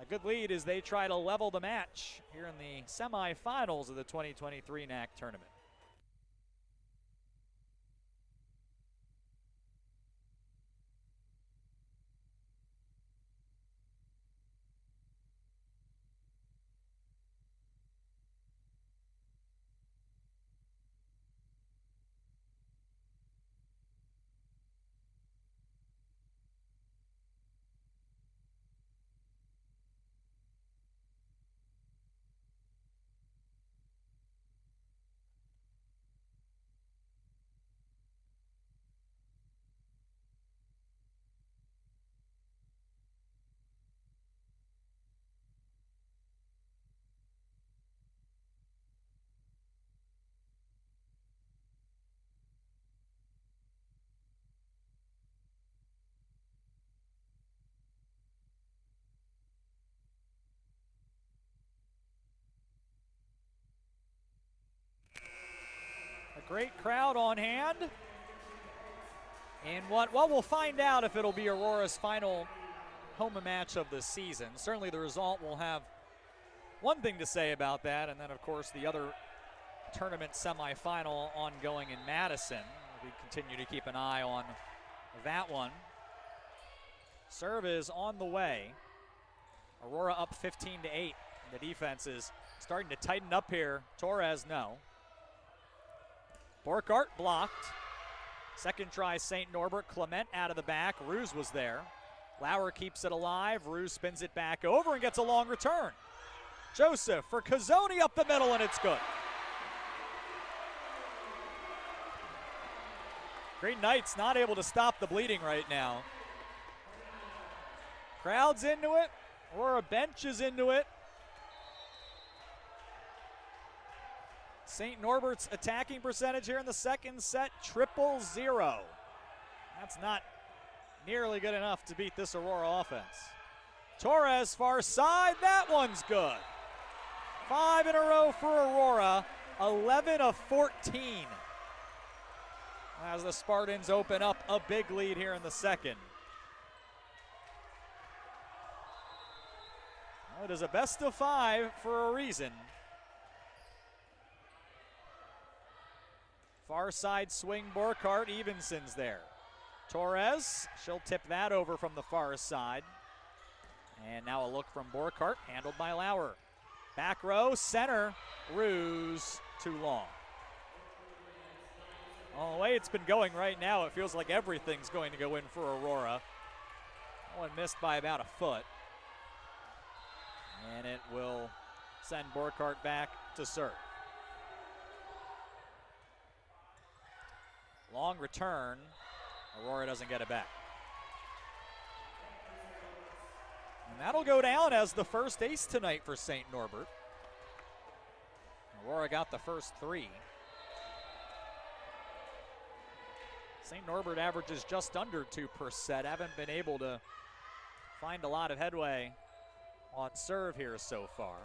a good lead as they try to level the match here in the semifinals of the 2023 NAC tournament. Great crowd on hand. And well, we'll find out if it'll be Aurora's final home match of the season. Certainly the result will have one thing to say about that, and then of course the other tournament semifinal ongoing in Madison. We continue to keep an eye on that one. Serve is on the way. Aurora up 15-8. The defense is starting to tighten up here. Torres, no. Burkhart blocked. Second try, St. Norbert. Clement out of the back. Ruse was there. Lauer keeps it alive. Ruse spins it back over and gets a long return. Joseph for Cazzoni up the middle, and it's good. Green Knights not able to stop the bleeding right now. Crowd's into it. Aurora bench is into it. St. Norbert's attacking percentage here in the second set, 0-0. That's not nearly good enough to beat this Aurora offense. Torres, far side, that one's good. 5 in a row for Aurora, 11 of 14. As the Spartans open up a big lead here in the second. Well, it is a best of 5 for a reason. Far side swing, Burkhart, Evenson's there. Torres, she'll tip that over from the far side. And now a look from Burkhart, handled by Lauer. Back row, center, Ruse, too long. Well, the way it's been going right now, it feels like everything's going to go in for Aurora. That one missed by about a foot. And it will send Burkhart back to serve. Long return. Aurora doesn't get it back. And that'll go down as the first ace tonight for St. Norbert. Aurora got the first 3. St. Norbert averages just under 2 per set. Haven't been able to find a lot of headway on serve here so far.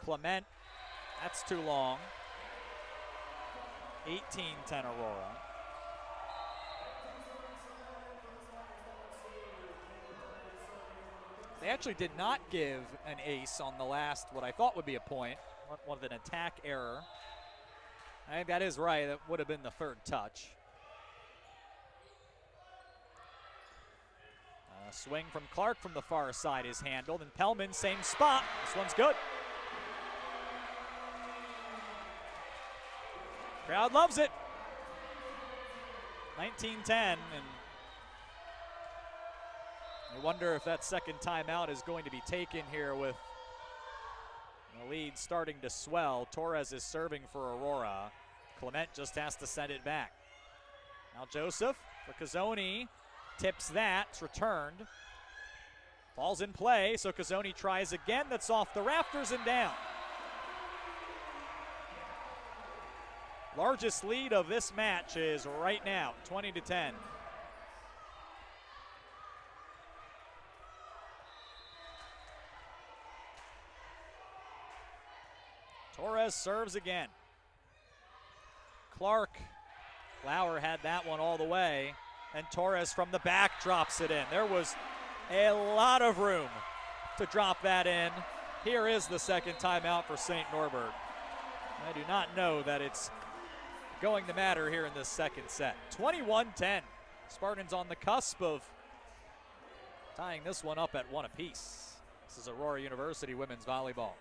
Clement, that's too long. 18-10 Aurora. They actually did not give an ace on the last, what I thought would be a point, one of an attack error. I think that is right. That would have been the third touch. Swing from Clark from the far side is handled, and Pellman, same spot. This one's good. Crowd loves it. 19-10, and I wonder if that second timeout is going to be taken here with the lead starting to swell. Torres is serving for Aurora. Clement just has to send it back. Now Joseph for Cazzoni, tips that, it's returned. Ball's in play, so Cazzoni tries again, that's off the rafters and down. Largest lead of this match is right now, 20-10. Torres serves again. Clark, Lauer had that one all the way, and Torres from the back drops it in. There was a lot of room to drop that in. Here is the second timeout for St. Norbert. I do not know that it's going to matter here in this second set. 21-10. Spartans on the cusp of tying this one up at one apiece. This is Aurora University women's volleyball.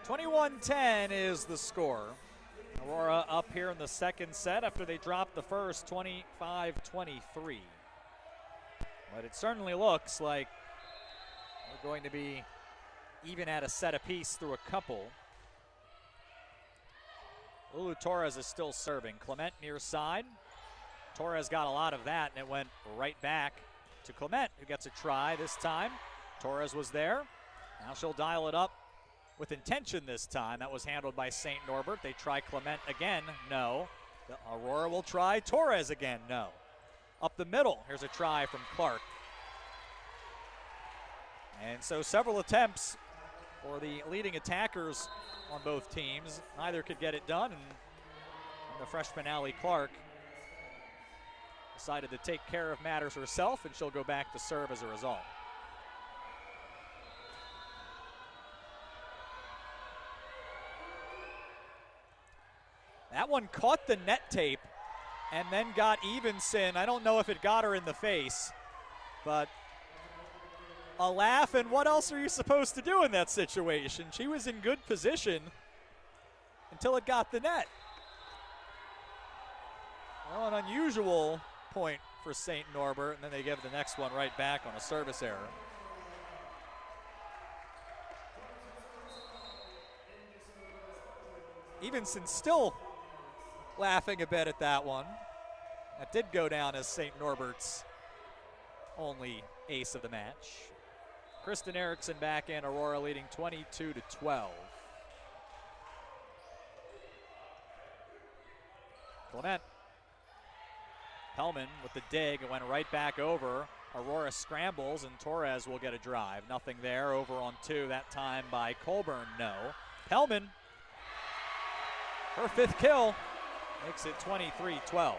(21-10) is the score. Aurora up here in the second set after they dropped the first 25-23. But it certainly looks like we're going to be even at a set apiece through a couple. Lulu Torres is still serving. Clement near side. Torres got a lot of that, and it went right back to Clement, who gets a try this time. Torres was there. Now she'll dial it up with intention this time. That was handled by St. Norbert. They try Clement again, no. Aurora will try Torres again, no. Up the middle, here's a try from Clark. And so several attempts for the leading attackers on both teams. Neither could get it done, and the freshman Allie Clark decided to take care of matters herself, and she'll go back to serve as a result. That one caught the net tape and then got Evenson. I don't know if it got her in the face, but a laugh, and what else are you supposed to do in that situation? She was in good position until it got the net. Well, an unusual point for St. Norbert, and then they give the next one right back on a service error. Evenson still laughing a bit at that one. That did go down as St. Norbert's only ace of the match. Kristen Erickson back in, Aurora leading 22-12. Clement. Pellman with the dig, it went right back over. Aurora scrambles, and Torres will get a drive. Nothing there, over on two, that time by Colburn, no. Pellman, her fifth kill, makes it 23-12.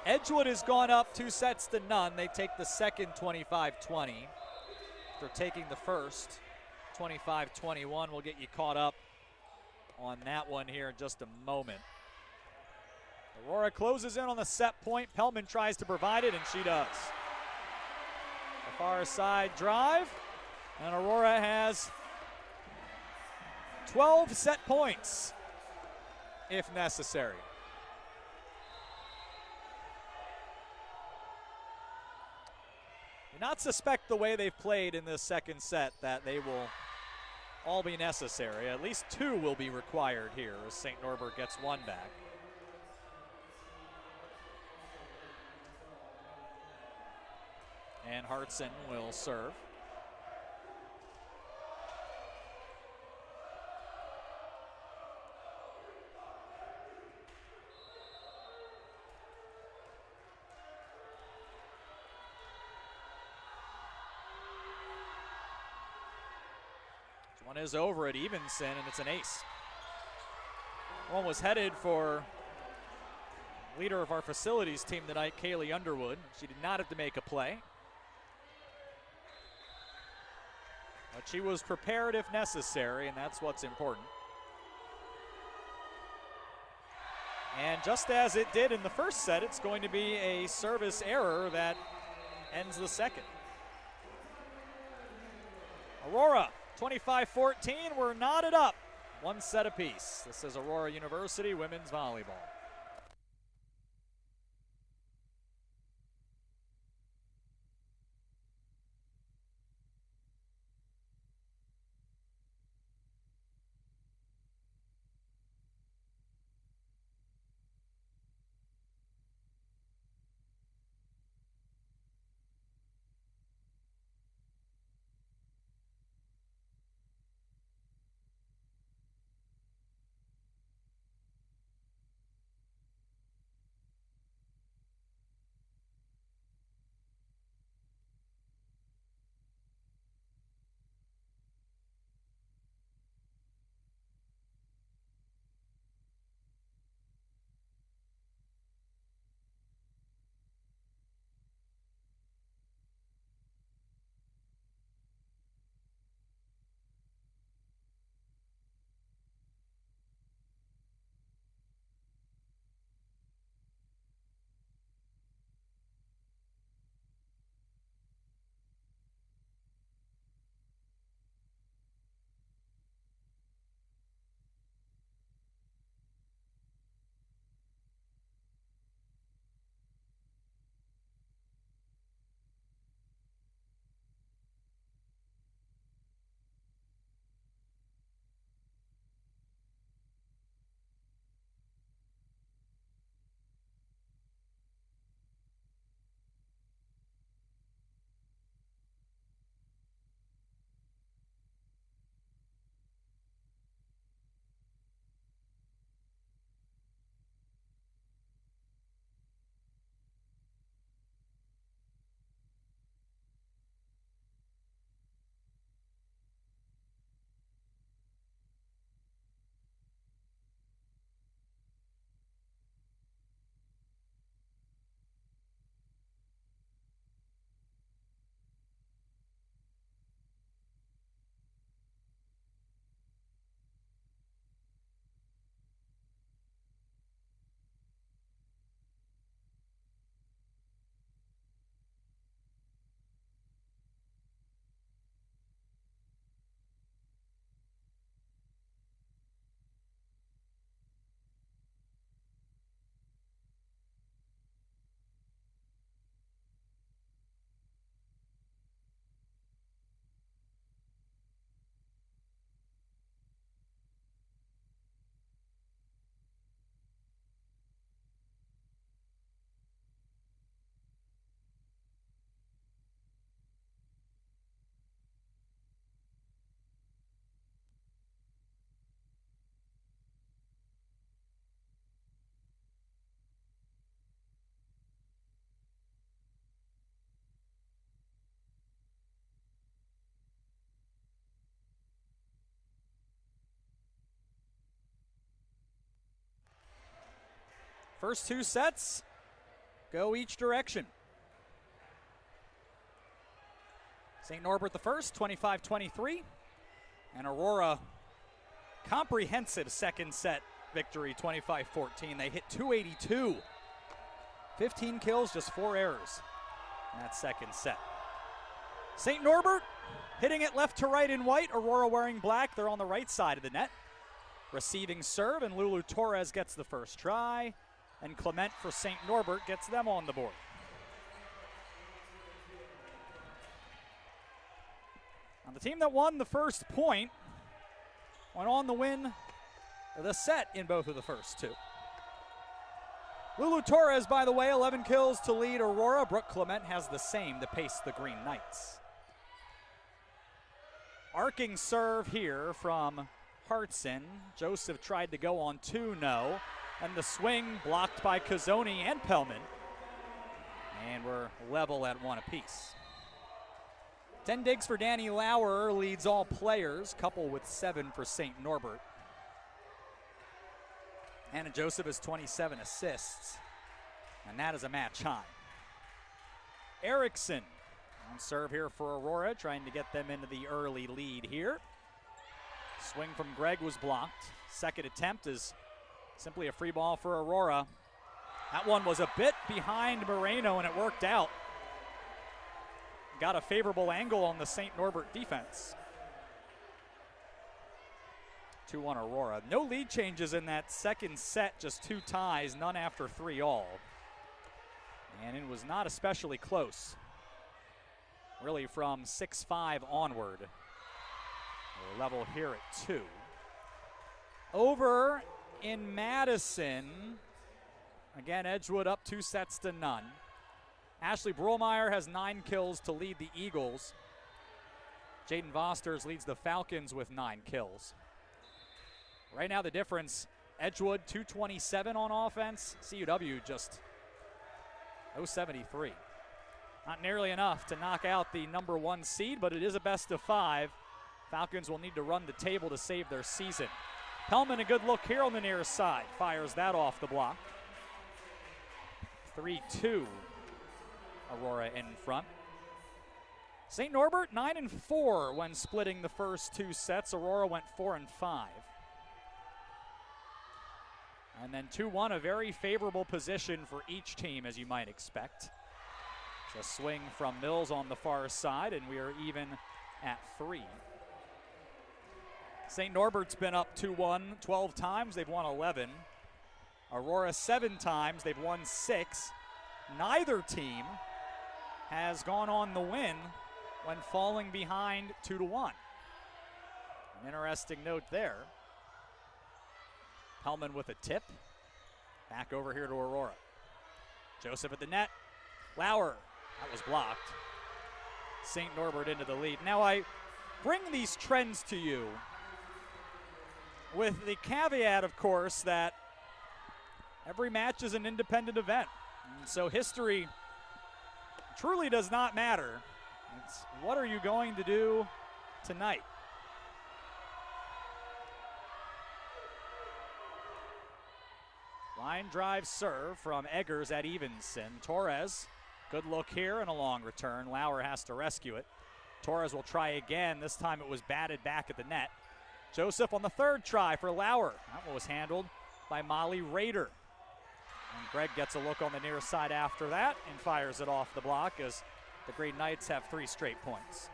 Edgewood has gone up 2-0. They take the second 25-20. After taking the first 25-21, we'll get you caught up on that one here in just a moment. Aurora closes in on the set point. Pellman tries to provide it, and she does. The far side drive, and Aurora has 12 set points, if necessary. Do not suspect the way they've played in this second set that they will all be necessary. At least two will be required here as St. Norbert gets one back. and Hartson will serve. One is over at Evenson, and it's an ace. One was headed for leader of our facilities team tonight, Kaylee Underwood. She did not have to make a play, but she was prepared if necessary, and that's what's important. And just as it did in the first set, it's going to be a service error that ends the second. Aurora, 25-14, we're knotted up. One set apiece. This is Aurora University women's volleyball. First two sets go each direction. St. Norbert the first, 25-23. And Aurora, comprehensive second set victory, 25-14. They hit 282. 15 kills, just 4 errors in that second set. St. Norbert hitting it left to right in white. Aurora wearing black. They're on the right side of the net. Receiving serve, and Lulu Torres gets the first try. And Clement for St. Norbert gets them on the board. Now the team that won the first point went on to win the set in both of the first two. Lulu Torres, by the way, 11 kills to lead Aurora. Brooke Clement has the same to pace the Green Knights. Arcing serve here from Hartson. Joseph tried to go on 2, no. And the swing blocked by Cazzoni and Pellman. And we're level at 1 apiece. 10 digs for Danny Lauer leads all players, couple with 7 for St. Norbert. Hannah Joseph has 27 assists, and that is a match high. Erickson on serve here for Aurora, trying to get them into the early lead here. Swing from Gregg was blocked. Second attempt is simply a free ball for Aurora. That one was a bit behind Moreno, and it worked out. Got a favorable angle on the St. Norbert defense. 2-1 Aurora. No lead changes in that second set, just 2 ties, none after 3 all. And it was not especially close. Really from 6-5 onward. We're level here at 2. Over in Madison, again, Edgewood up 2 sets to none. Ashley Brohlmeyer has 9 kills to lead the Eagles. Jaden Vosters leads the Falcons with 9 kills. Right now the difference, Edgewood 227 on offense, CUW just 073. Not nearly enough to knock out the number 1 seed, but it is a best of 5. Falcons will need to run the table to save their season. Pellman, a good look here on the near side, fires that off the block. 3-2, Aurora in front. St. Norbert 9-4 when splitting the first 2 sets. Aurora went 4-5. And then 2-1, a very favorable position for each team, as you might expect. It's a swing from Mills on the far side, and we are even at 3. St. Norbert's been up 2-1 12 times. They've won 11. Aurora 7 times. They've won 6. Neither team has gone on the win when falling behind 2-1. An interesting note there. Pellman with a tip. Back over here to Aurora. Joseph at the net. Lauer. That was blocked. St. Norbert into the lead. Now I bring these trends to you with the caveat, of course, that every match is an independent event. And so history truly does not matter. It's what are you going to do tonight? Line drive serve from Eggers at Evenson. Torres, good look here and a long return. Lauer has to rescue it. Torres will try again. This time it was batted back at the net. Joseph on the 3rd try for Lauer. That one was handled by Molly Rader. And Gregg gets a look on the near side after that and fires it off the block as the Green Knights have 3 straight points.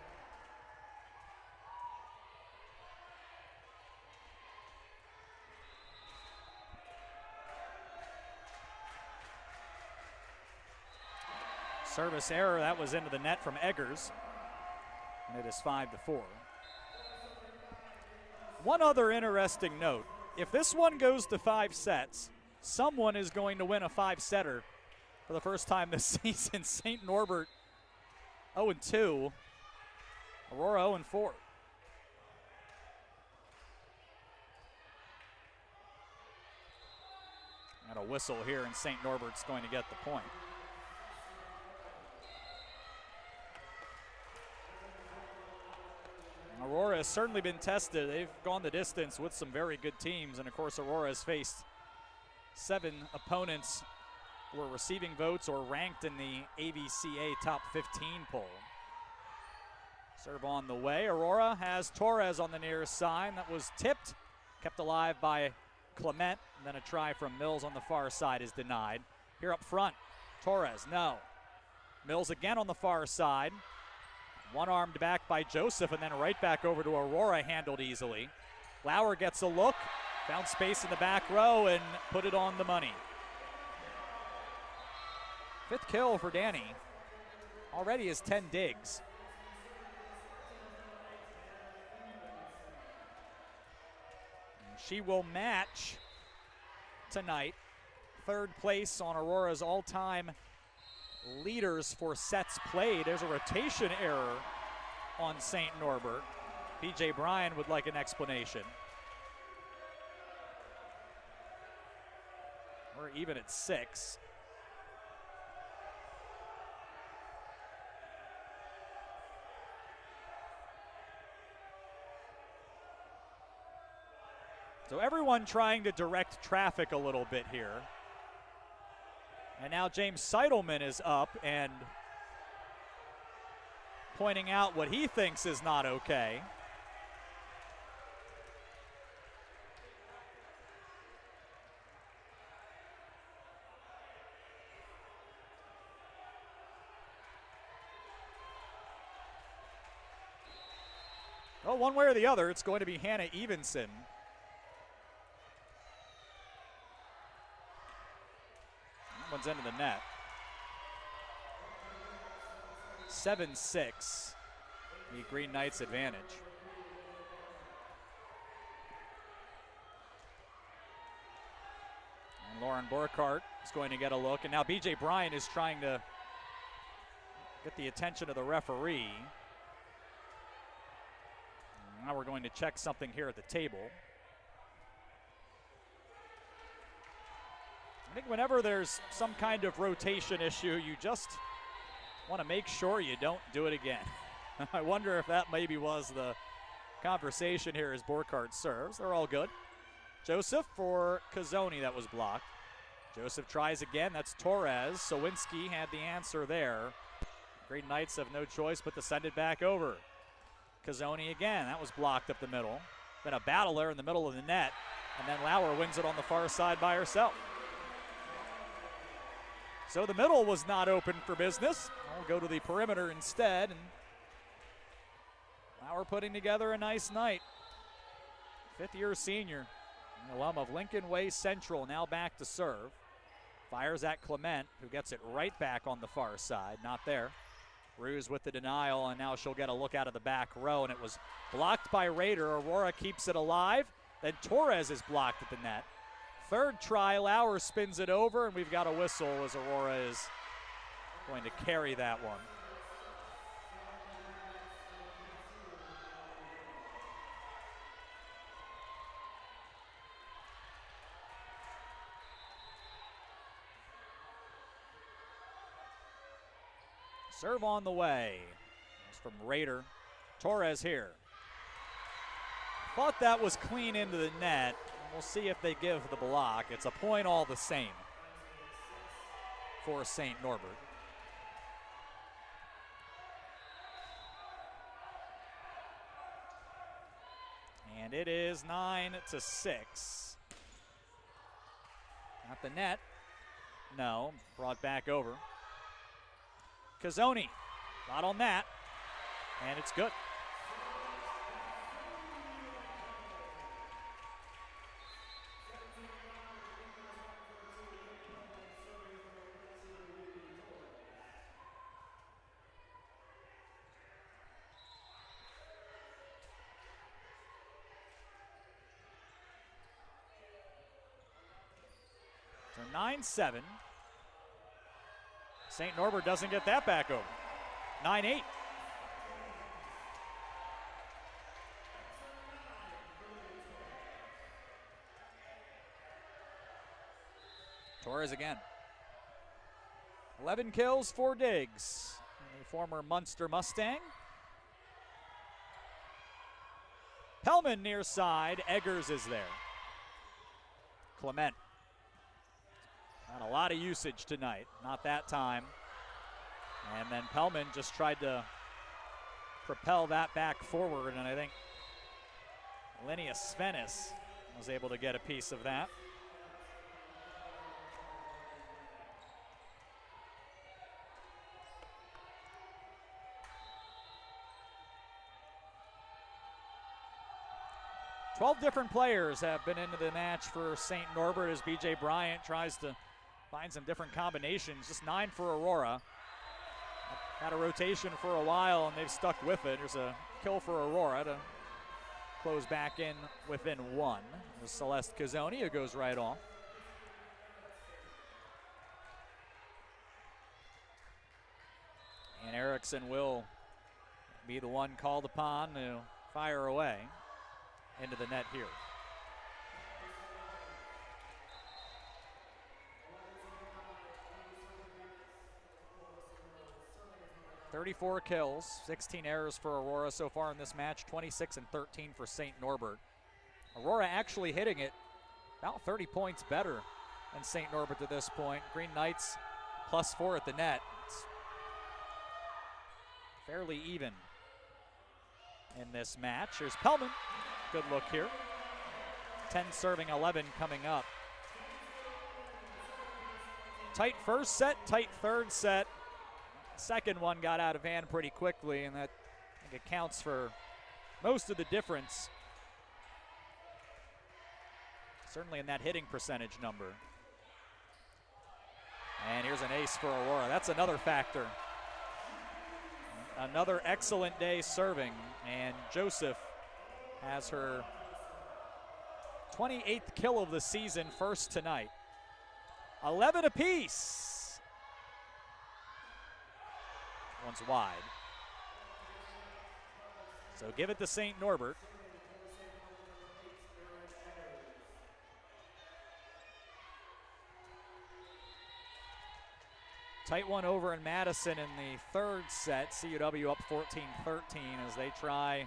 Service error, that was into the net from Eggers. And it is 5-4. One other interesting note. If this one goes to 5 sets, someone is going to win a 5-setter for the first time this season. St. Norbert 0-2. Aurora 0-4. And a whistle here, and St. Norbert's going to get the point. Aurora has certainly been tested. They've gone the distance with some very good teams, and of course Aurora has faced 7 opponents who are receiving votes or ranked in the AVCA top 15 poll. Serve on the way. Aurora has Torres on the near side. That was tipped, kept alive by Clement, and then a try from Mills on the far side is denied. Here up front, Torres, no. Mills again on the far side. One-armed back by Joseph, and then right back over to Aurora, handled easily. Lauer gets a look, found space in the back row, and put it on the money. 5th kill for Danny. Already has 10 digs. And she will match tonight third place on Aurora's all-time leaders for sets played. There's a rotation error on St. Norbert. BJ Bryan would like an explanation. We're even at 6. So everyone trying to direct traffic a little bit here. And now James Seidelman is up and pointing out what he thinks is not okay. Well, one way or the other, it's going to be Hannah Evenson. That one's into the net. 7-6, the Green Knights advantage. And Lauren Burkhart is going to get a look, and now BJ Bryan is trying to get the attention of the referee. Now we're going to check something here at the table. I think whenever there's some kind of rotation issue, you just want to make sure you don't do it again. I wonder if that maybe was the conversation here as Burkhart serves. They're all good. Joseph for Kazoni, that was blocked. Joseph tries again, that's Torres. Sowinski had the answer there. Green Knights have no choice but to send it back over. Kazoni again, that was blocked up the middle. Been a battle there in the middle of the net, and then Lauer wins it on the far side by herself. So the middle was not open for business. I'll go to the perimeter instead, and Lauer putting together a nice night. Fifth-year senior, an alum of Lincoln Way Central, now back to serve. Fires at Clement, who gets it right back on the far side, not there. Ruse with the denial, and now she'll get a look out of the back row, and it was blocked by Rader. Aurora keeps it alive. Then Torres is blocked at the net. Third try, Lauer spins it over, and we've got a whistle as Aurora is going to carry that one. Serve on the way. It's from Rader. Torres here. Thought that was clean into the net. We'll see if they give the block. It's a point all the same for St. Norbert. And it is 9-6. Not the net. No, brought back over. Kazoni, not on that, and it's good. So 9-7. St. Norbert doesn't get that back over. 9-8. Torres again. 11 kills, 4 digs. The former Munster Mustang. Pellman near side. Eggers is there. Clement. Not a lot of usage tonight, not that time. And then Pellman just tried to propel that back forward, and I think Linnea Svenis was able to get a piece of that. Twelve different players have been into the match for St. Norbert as BJ Bryant tries to find some different combinations. Just 9 for Aurora. Had a rotation for a while, and they've stuck with it. There's a kill for Aurora to close back in within 1. There's Celeste Kazoni, who goes right off. And Erickson will be the one called upon to fire away into the net here. "34 kills, 16 errors for Aurora so far in this match, 26 and 13 for St. Norbert. Aurora actually hitting it about 30 points better than St. Norbert to this point. Green Knights +4 at the net. It's fairly even in this match. Here's Pellman. Good look here. 10 serving, 11 coming up. Tight first set, tight third set. Second one got out of hand pretty quickly, and that, I think, accounts for most of the difference. Certainly in that hitting percentage number. And here's an ace for Aurora. That's another factor. Another excellent day serving, and Joseph has her 28th kill of the season, first tonight. 11 apiece. One's wide. So give it to St. Norbert. Tight one over in Madison in the third set. CUW up 14-13 as they try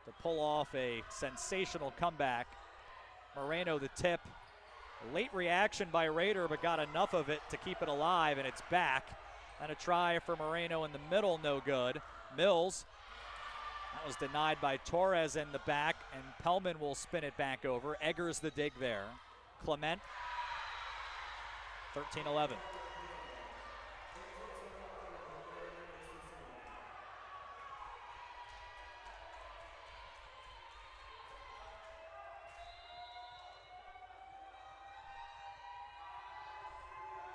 to pull off a sensational comeback. Moreno the tip. Late reaction by Rader, but got enough of it to keep it alive, and it's back. And a try for Moreno in the middle, no good. Mills, that was denied by Torres in the back, and Pellman will spin it back over. Eggers the dig there. Clement, 13-11.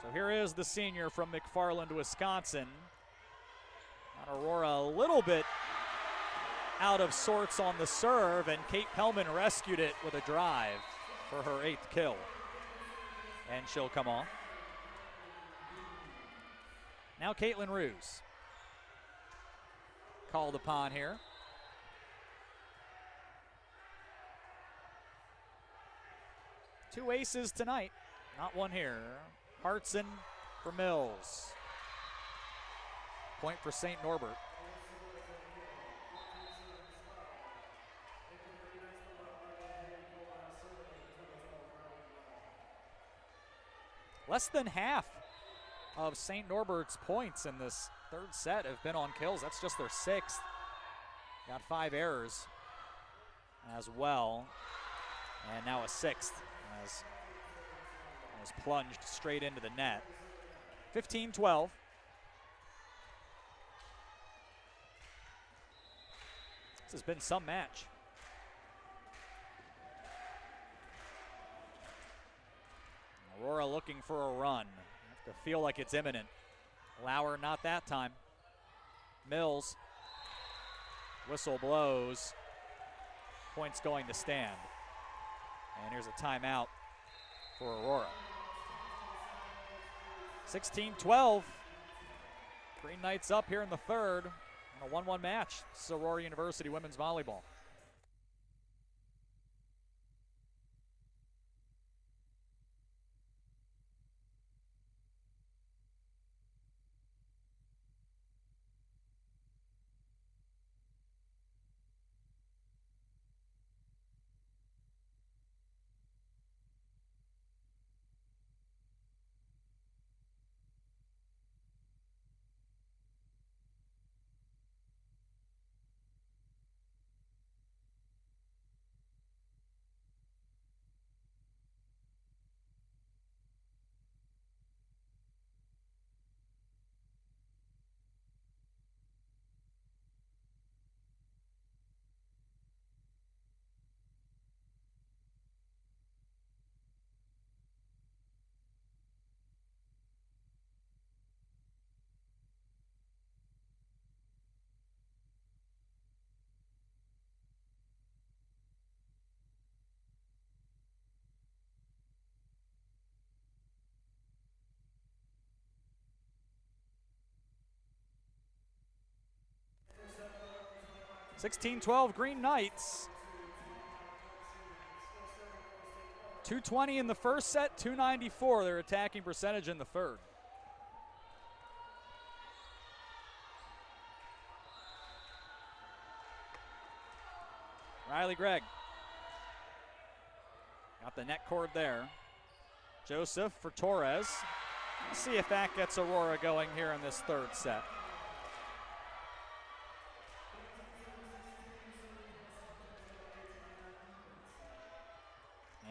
So here is the senior from McFarland, Wisconsin. And Aurora a little bit out of sorts on the serve, and Kate Pellman rescued it with a drive for her 8th kill. And she'll come off. Now Caitlin Roos called upon here. Two aces tonight, not one here. Hartson for Mills. Point for St. Norbert. Less than half of St. Norbert's points in this third set have been on kills. That's just their 6th. Got 5 errors as well. And now a 6th as was plunged straight into the net. 15-12. This has been some match. Aurora looking for a run. Have to feel like it's imminent. Lauer not that time. Mills. Whistle blows. Points going to stand. And here's a timeout for Aurora. 16-12. Green Knights up here in the third. A 1-1 match. This is Aurora University women's volleyball. 16-12 Green Knights. 220 in the first set, 294 their attacking percentage in the third. Riley Gregg got the net cord there. Joseph for Torres. Let's see if that gets Aurora going here in this third set.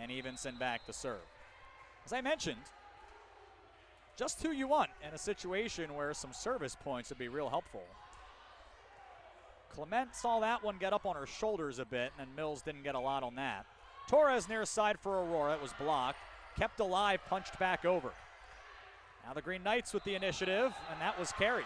And Evenson back to serve. As I mentioned, just who you want in a situation where some service points would be real helpful. Clement saw that one get up on her shoulders a bit, and Mills didn't get a lot on that. Torres near side for Aurora. It was blocked. Kept alive, punched back over. Now the Green Knights with the initiative, and that was carried.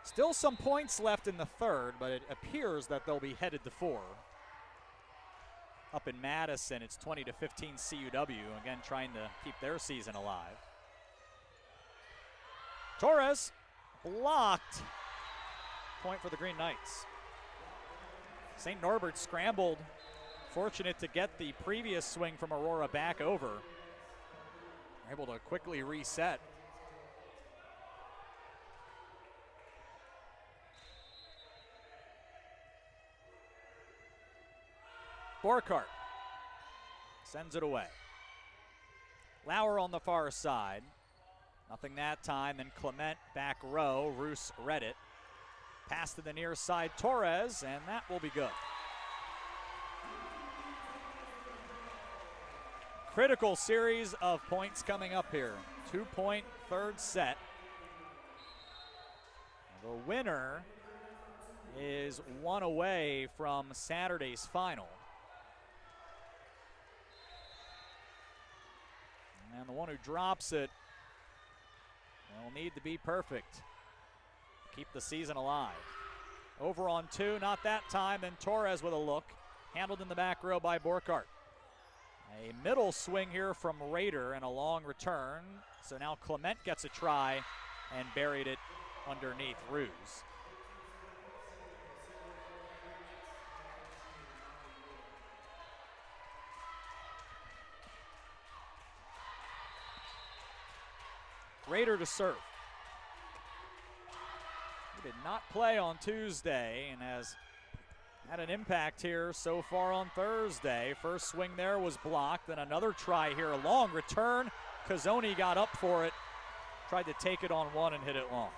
Still some points left in the third, but it appears that they'll be headed to 4. Up in Madison, it's 20-15 CUW, again trying to keep their season alive. Torres blocked. Point for the Green Knights. St. Norbert scrambled, fortunate to get the previous swing from Aurora back over. They're able to quickly reset. Borkart sends it away. Lauer on the far side. Nothing that time, and Clement back row. Roos read it. Pass to the near side, Torres, and that will be good. Critical series of points coming up here. 2-point third set. The winner is one away from Saturday's final. And the one who drops it will need to be perfect to keep the season alive. Over on 2, not that time, and Torres with a look. Handled in the back row by Borkart. A middle swing here from Rader and a long return. So now Clement gets a try and buried it underneath Ruse. Rader to serve. He did not play on Tuesday and has had an impact here so far on Thursday. First swing there was blocked, then another try here. A long return. Cazzoni got up for it. Tried to take it on one and hit it long.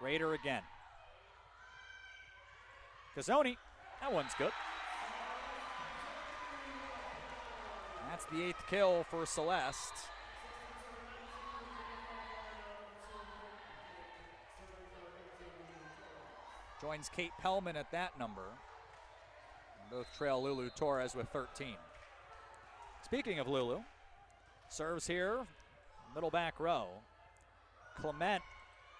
Rader again. Cazzoni, that one's good. That's the 8th kill for Celeste. Joins Kate Pellman at that number. Both trail Lulu Torres with 13. Speaking of Lulu, serves here, middle back row. Clement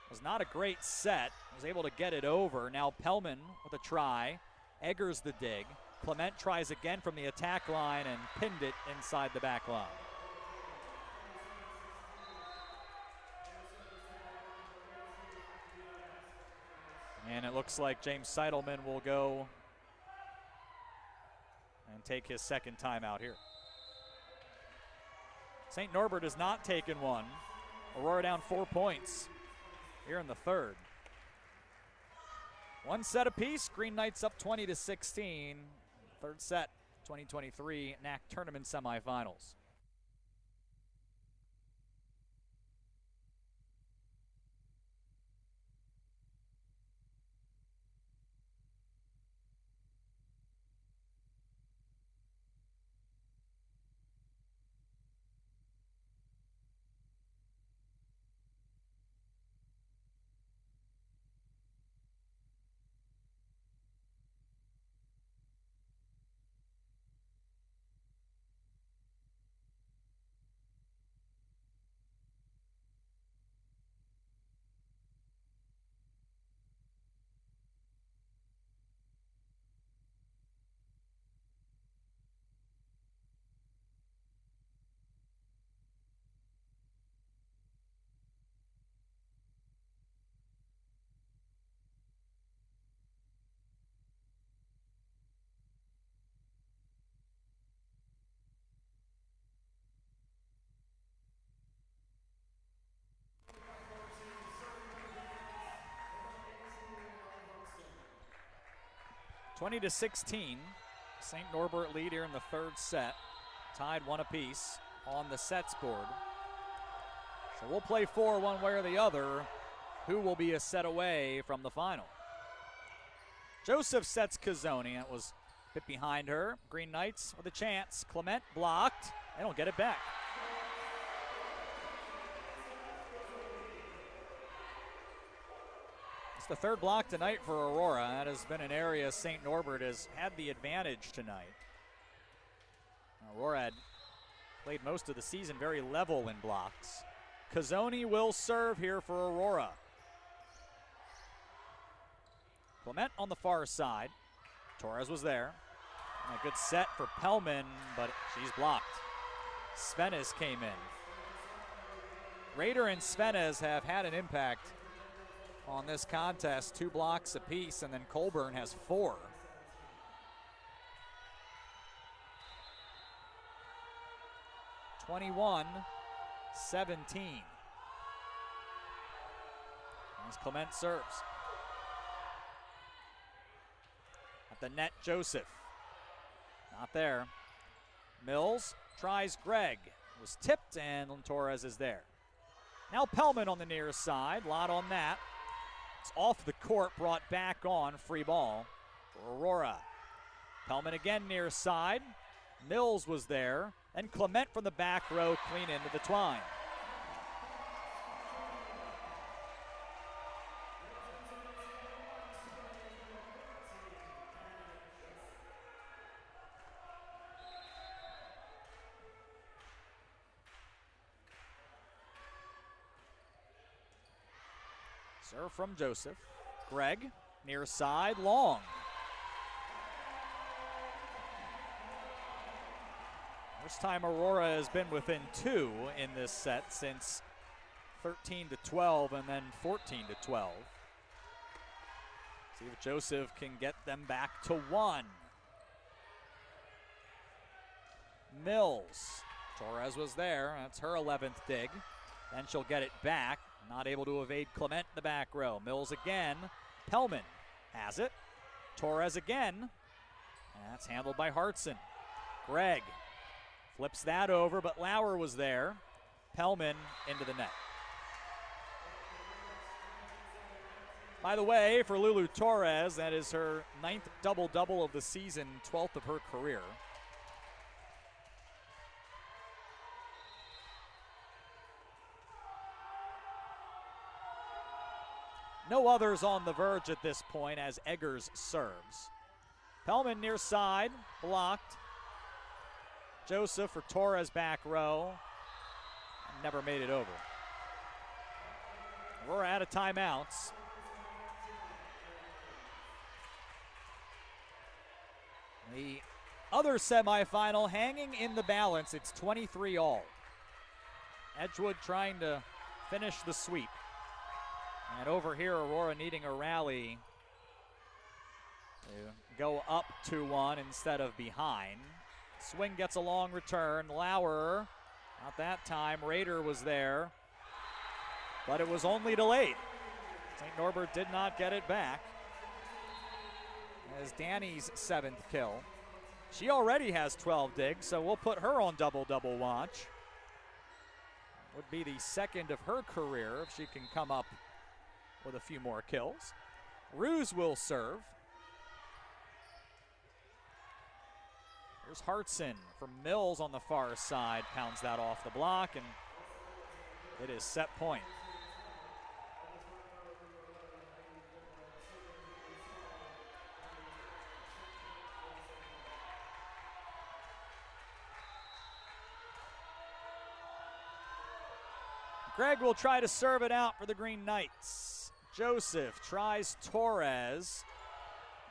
was not a great set, was able to get it over. Now Pellman with a try, Eggers the dig. Clement tries again from the attack line and pinned it inside the back line. And it looks like James Seidelman will go and take his second timeout here. St. Norbert has not taken one. Aurora down 4 points here in the third. One set apiece. Green Knights up 20-16. Third set, 2023 NAC Tournament semifinals. 20-16. St. Norbert lead here in the third set. Tied 1 apiece on the sets board. So we'll play 4 one way or the other. Who will be a set away from the final? Joseph sets Cazzoni. That was a bit behind her. Green Knights with a chance. Clement blocked. They don't get it back. It's the third block tonight for Aurora. That has been an area St. Norbert has had the advantage tonight. Aurora had played most of the season very level in blocks. Cazzoni will serve here for Aurora. Clement on the far side. Torres was there. And a good set for Pellman, but she's blocked. Svenes came in. Rader and Svenes have had an impact on this contest. 2 blocks apiece, and then Colburn has 4. (21-17). As Clement serves. At the net, Joseph. Not there. Mills tries Gregg. Was tipped, and Torres is there. Now Pellman on the near side. Lot on that. It's off the court, brought back on. Free ball for Aurora. Pellman again near side. Mills was there. And Clement from the back row, clean into the twine. Serve from Joseph. Gregg, near side, long. First time Aurora has been within 2 in this set since 13-12 and then 14-12. See if Joseph can get them back to 1. Mills. Torres was there. That's her 11th dig. Then she'll get it back. Not able to evade Clement in the back row. Mills again. Pellman has it. Torres again. And that's handled by Hartson. Gregg flips that over, but Lauer was there. Pellman into the net. By the way, for Lulu Torres, that is her 9th double-double of the season, 12th of her career. No others on the verge at this point as Eggers serves. Pellman near side, blocked. Joseph for Torres back row. Never made it over. We're out of timeouts. The other semifinal hanging in the balance. It's 23-all. Edgewood trying to finish the sweep. And over here, Aurora needing a rally to go up 2-1 instead of behind. Swing gets a long return. Lauer, not that time. Rader was there, but it was only delayed. St. Norbert did not get it back. As Danny's 7th kill. She already has 12 digs, so we'll put her on double-double watch. Would be the 2nd of her career if she can come up with a few more kills. Ruse will serve. Here's Hartson from Mills on the far side. Pounds that off the block, and it is set point. Gregg will try to serve it out for the Green Knights. Joseph tries Torres.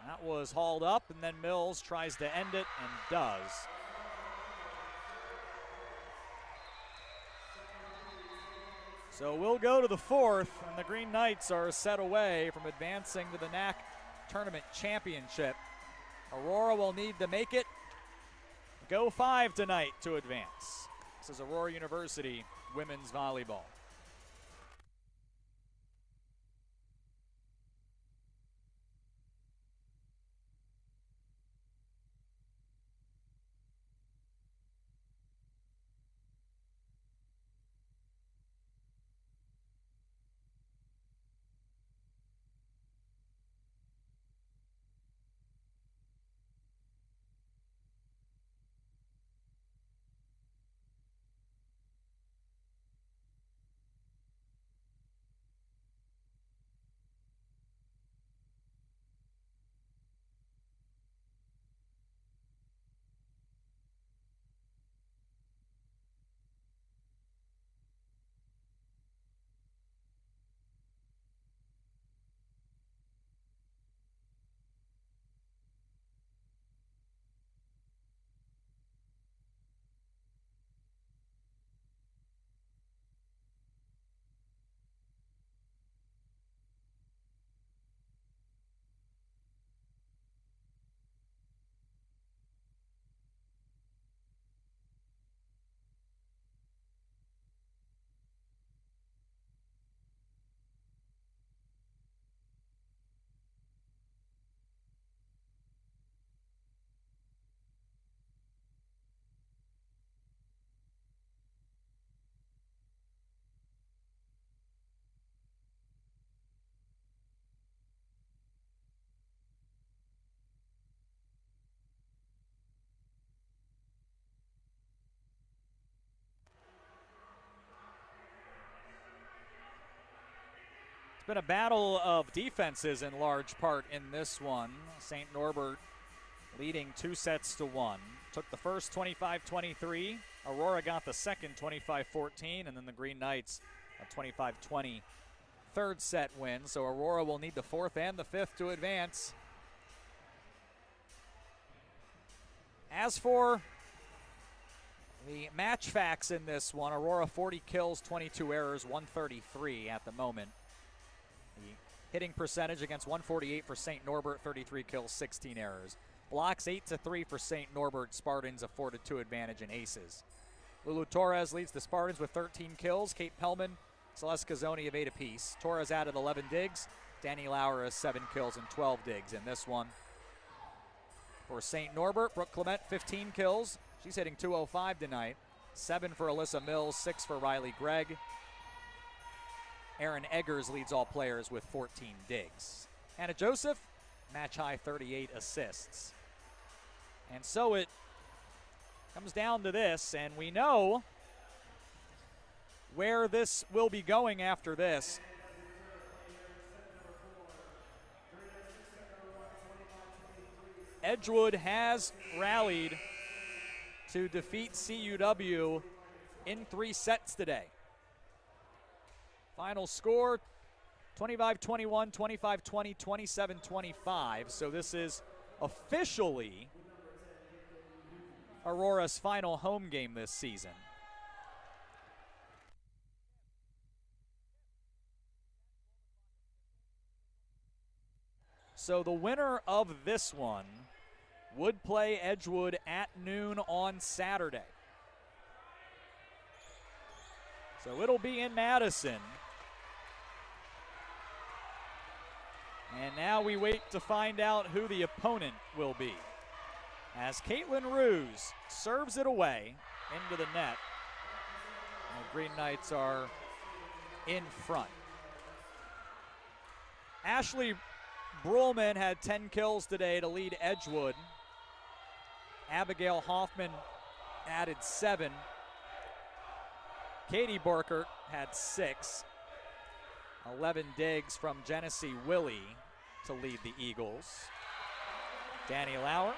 That was hauled up, and then Mills tries to end it and does. So we'll go to the 4th, and the Green Knights are set away from advancing to the NAC Tournament Championship. Aurora will need to make it go 5 tonight to advance. This is Aurora University women's volleyball. Been a battle of defenses in large part in this one. St. Norbert leading 2-1. Took the first 25-23. Aurora got the second 25-14, and then the Green Knights a 25-20 third set win. So Aurora will need the fourth and the fifth to advance. As for the match facts in this one, Aurora 40 kills, 22 errors, 133 at the moment. The hitting percentage against 148 for St. Norbert, 33 kills, 16 errors. Blocks 8-3 for St. Norbert. Spartans a 4-2 advantage in aces. Lulu Torres leads the Spartans with 13 kills. Kate Pellman, Celeste Cazzoni have 8 apiece. Torres added 11 digs. Danny Lauer has 7 kills and 12 digs in this one. For St. Norbert, Brooke Clement, 15 kills. She's hitting .205 tonight. 7 for Alyssa Mills, 6 for Riley Gregg. Erin Eggers leads all players with 14 digs. Hannah Joseph, match high 38 assists. And so it comes down to this, and we know where this will be going after this. Edgewood has rallied to defeat CUW in 3 sets today. Final score, 25-21, 25-20, 27-25. So this is officially Aurora's final home game this season. So the winner of this one would play Edgewood at noon on Saturday. So it'll be in Madison. And now we wait to find out who the opponent will be. As Caitlin Ruse serves it away into the net. The Green Knights are in front. Ashley Brulman had 10 kills today to lead Edgewood. Abigail Hoffman added 7. Katie Borkert had 6. 11 digs from Genesee Willie to lead the Eagles. Danny Lauer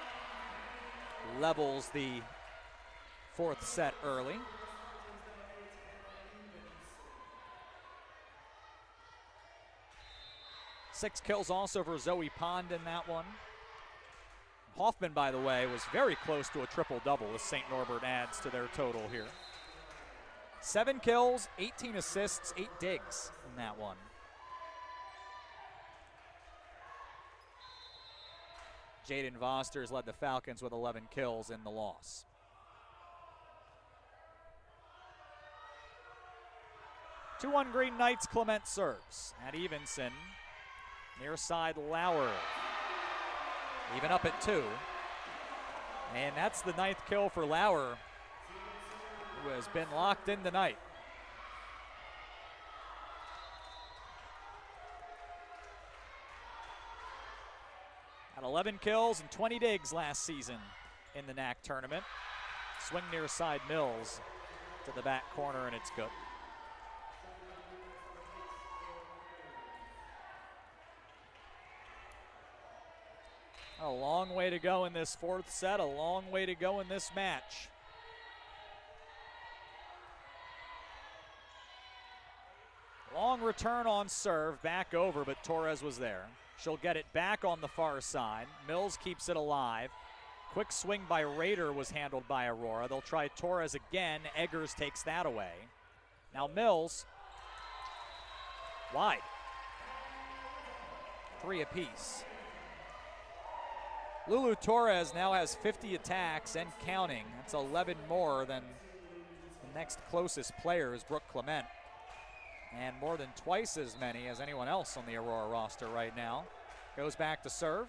levels the 4th set early. Six kills also for Zoe Pond in that one. Hoffman, by the way, was very close to a triple-double as St. Norbert adds to their total here. 7 kills, 18 assists, 8 digs in that one. Jaden Vosters led the Falcons with 11 kills in the loss. Two-1 Green Knights. Clement serves at Evenson. Near side Lauer. Even up at 2. And that's the 9th kill for Lauer, who has been locked in tonight. Had 11 kills and 20 digs last season in the NAC tournament. Swing near side Mills to the back corner, and it's good. A long way to go in this 4th set, a long way to go in this match. Long return on serve, back over, but Torres was there. She'll get it back on the far side. Mills keeps it alive. Quick swing by Rader was handled by Aurora. They'll try Torres again. Eggers takes that away. Now Mills, wide. 3 apiece. Lulu Torres now has 50 attacks and counting. That's 11 more than the next closest player is Brooke Clement. And more than twice as many as anyone else on the Aurora roster right now. Goes back to serve.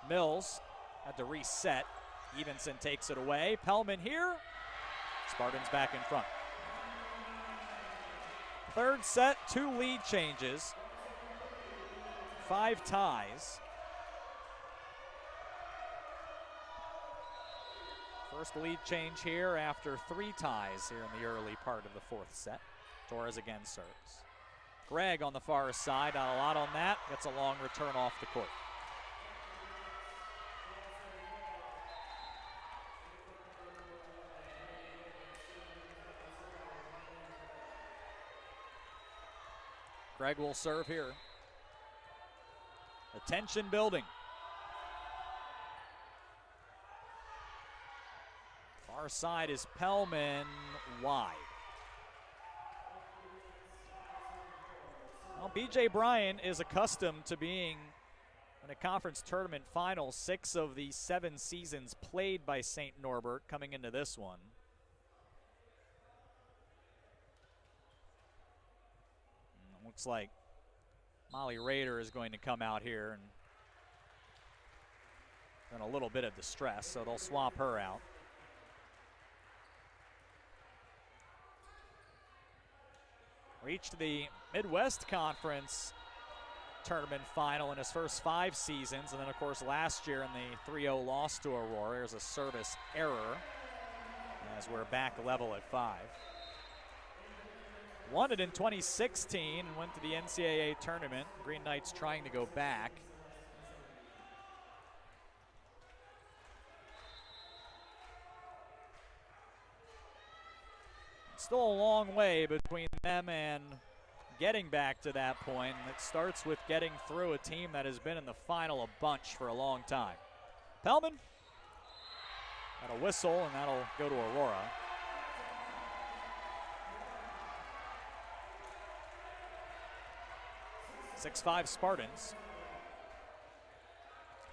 Mills had to reset. Evenson takes it away. Pellman here. Spartans back in front. 3rd set, 2 lead changes. 5 ties. First lead change here after 3 ties here in the early part of the 4th set. Torres again serves. Greg on the far side, not a lot on that. Gets a long return off the court. Greg will serve here. Attention building. Far side is Pellman, wide. Well, B.J. Bryant is accustomed to being in a conference tournament final. 6 of the 7 seasons played by St. Norbert coming into this one. Looks like Molly Rader is going to come out here and in a little bit of distress, so they'll swap her out. Reached the Midwest Conference tournament final in his first 5 seasons, and then of course last year in the 3-0 loss to Aurora. There's a service error as we're back level at 5. Won it in 2016 and went to the NCAA tournament. Green Knights trying to go back. Still a long way between them and getting back to that point. And it starts with getting through a team that has been in the final a bunch for a long time. Pellman got a whistle, and that'll go to Aurora. 6-5 Spartans.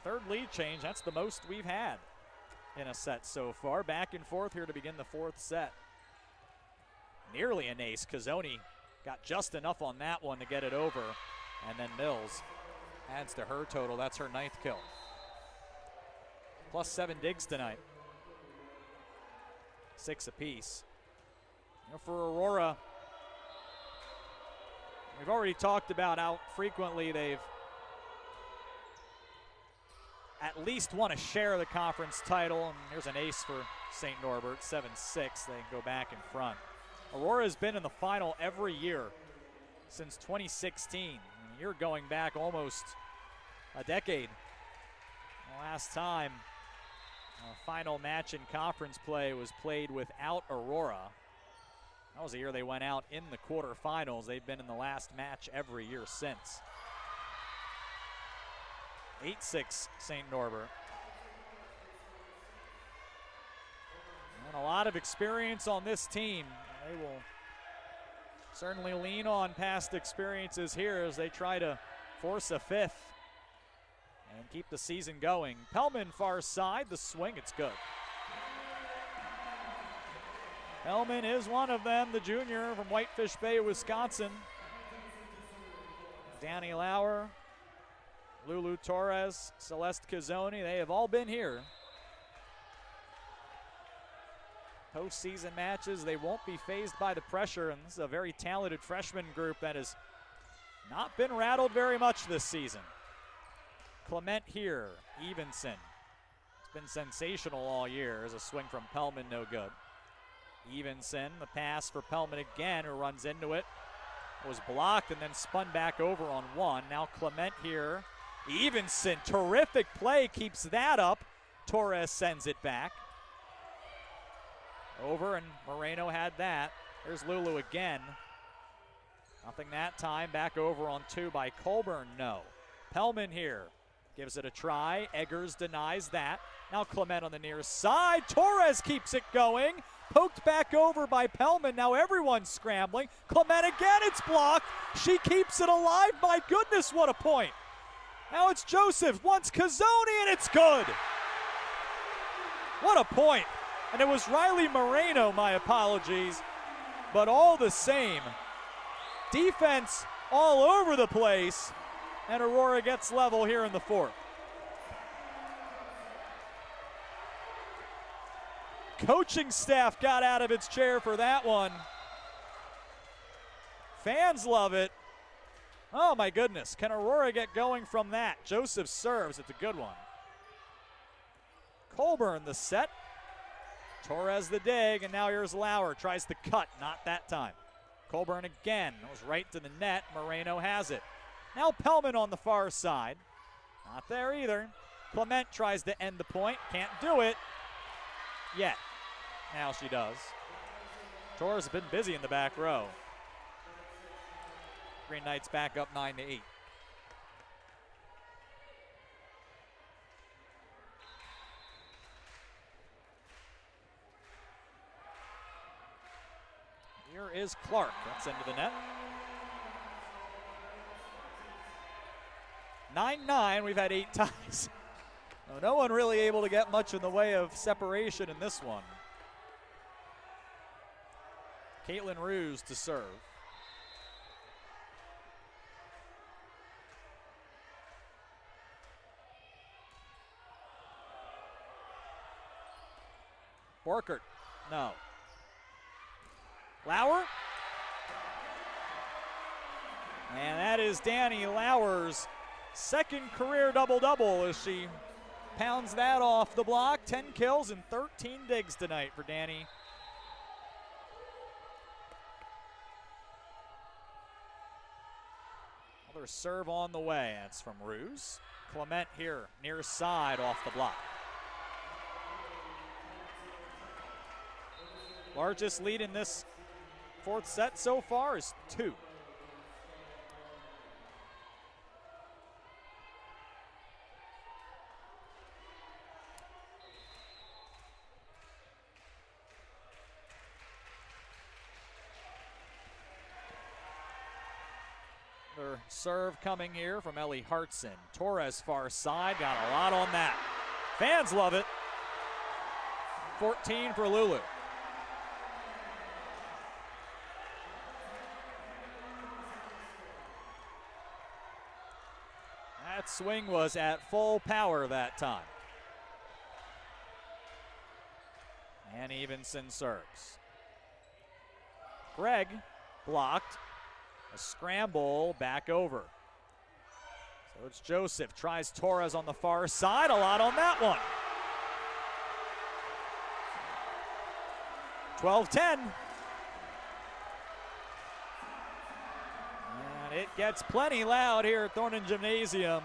Third lead change, that's the most we've had in a set so far. Back and forth here to begin the 4th set. Nearly an ace. Cazzoni got just enough on that one to get it over. And then Mills adds to her total. That's her 9th kill. Plus 7 digs tonight. 6 apiece. You know, for Aurora, we've already talked about how frequently they've at least won a share of the conference title. And here's an ace for St. Norbert, 7-6. They can go back in front. Aurora has been in the final every year since 2016. You're going back almost a decade. The last time a final match in conference play was played without Aurora. That was the year they went out in the quarterfinals. They've been in the last match every year since. 8-6 St. Norbert. And a lot of experience on this team. They will certainly lean on past experiences here as they try to force a 5th and keep the season going. Pellman far side, the swing, it's good. Pellman is one of them, the junior from Whitefish Bay, Wisconsin. Danny Lauer, Lulu Torres, Celeste Cazzoni, they have all been here. Postseason matches, they won't be fazed by the pressure, and this is a very talented freshman group that has not been rattled very much this season. Clement here, Evenson. It's been sensational all year. There's a swing from Pellman, no good. Evenson, the pass for Pellman again, who runs into it. Was blocked and then spun back over on one. Now Clement here. Evenson, terrific play, keeps that up. Torres sends it back. Over, and Moreno had that. There's Lulu again. Nothing that time. Back over on 2 by Colburn, no. Pellman here. Gives it a try. Eggers denies that. Now Clement on the near side. Torres keeps it going. Poked back over by Pellman. Now everyone's scrambling. Clement again, it's blocked. She keeps it alive. My goodness, what a point. Now it's Joseph, wants Cazzoni, and it's good. What a point. And it was Riley Moreno, my apologies. But all the same, defense all over the place, and Aurora gets level here in the 4th. Coaching staff got out of its chair for that one. Fans love it. Oh my goodness, can Aurora get going from that? Joseph serves, it's a good one. Colburn the set. Torres the dig, and now here's Lauer. Tries to cut, not that time. Colburn again. Goes right to the net. Moreno has it. Now Pellman on the far side. Not there either. Clement tries to end the point. Can't do it yet. Now she does. Torres has been busy in the back row. Green Knights back up 9-8. Here is Clark. That's into the net. 9-9. We've had 8 ties. No one really able to get much in the way of separation in this one. Caitlin Ruse to serve. Borkert, no. Lauer. And that is Danny Lauer's second career double-double as she pounds that off the block. 10 kills and 13 digs tonight for Danny. Another serve on the way. That's from Ruse. Clement here, near side off the block. Largest lead in this fourth set so far is 2. Their serve coming here from Ellie Hartson. Torres far side, got a lot on that. Fans love it. 14 for Lulu. That swing was at full power that time. And Evenson serves. Gregg blocked. A scramble back over. So it's Joseph. Tries Torres on the far side. A lot on that one. 12-10. And it gets plenty loud here at Thornton Gymnasium.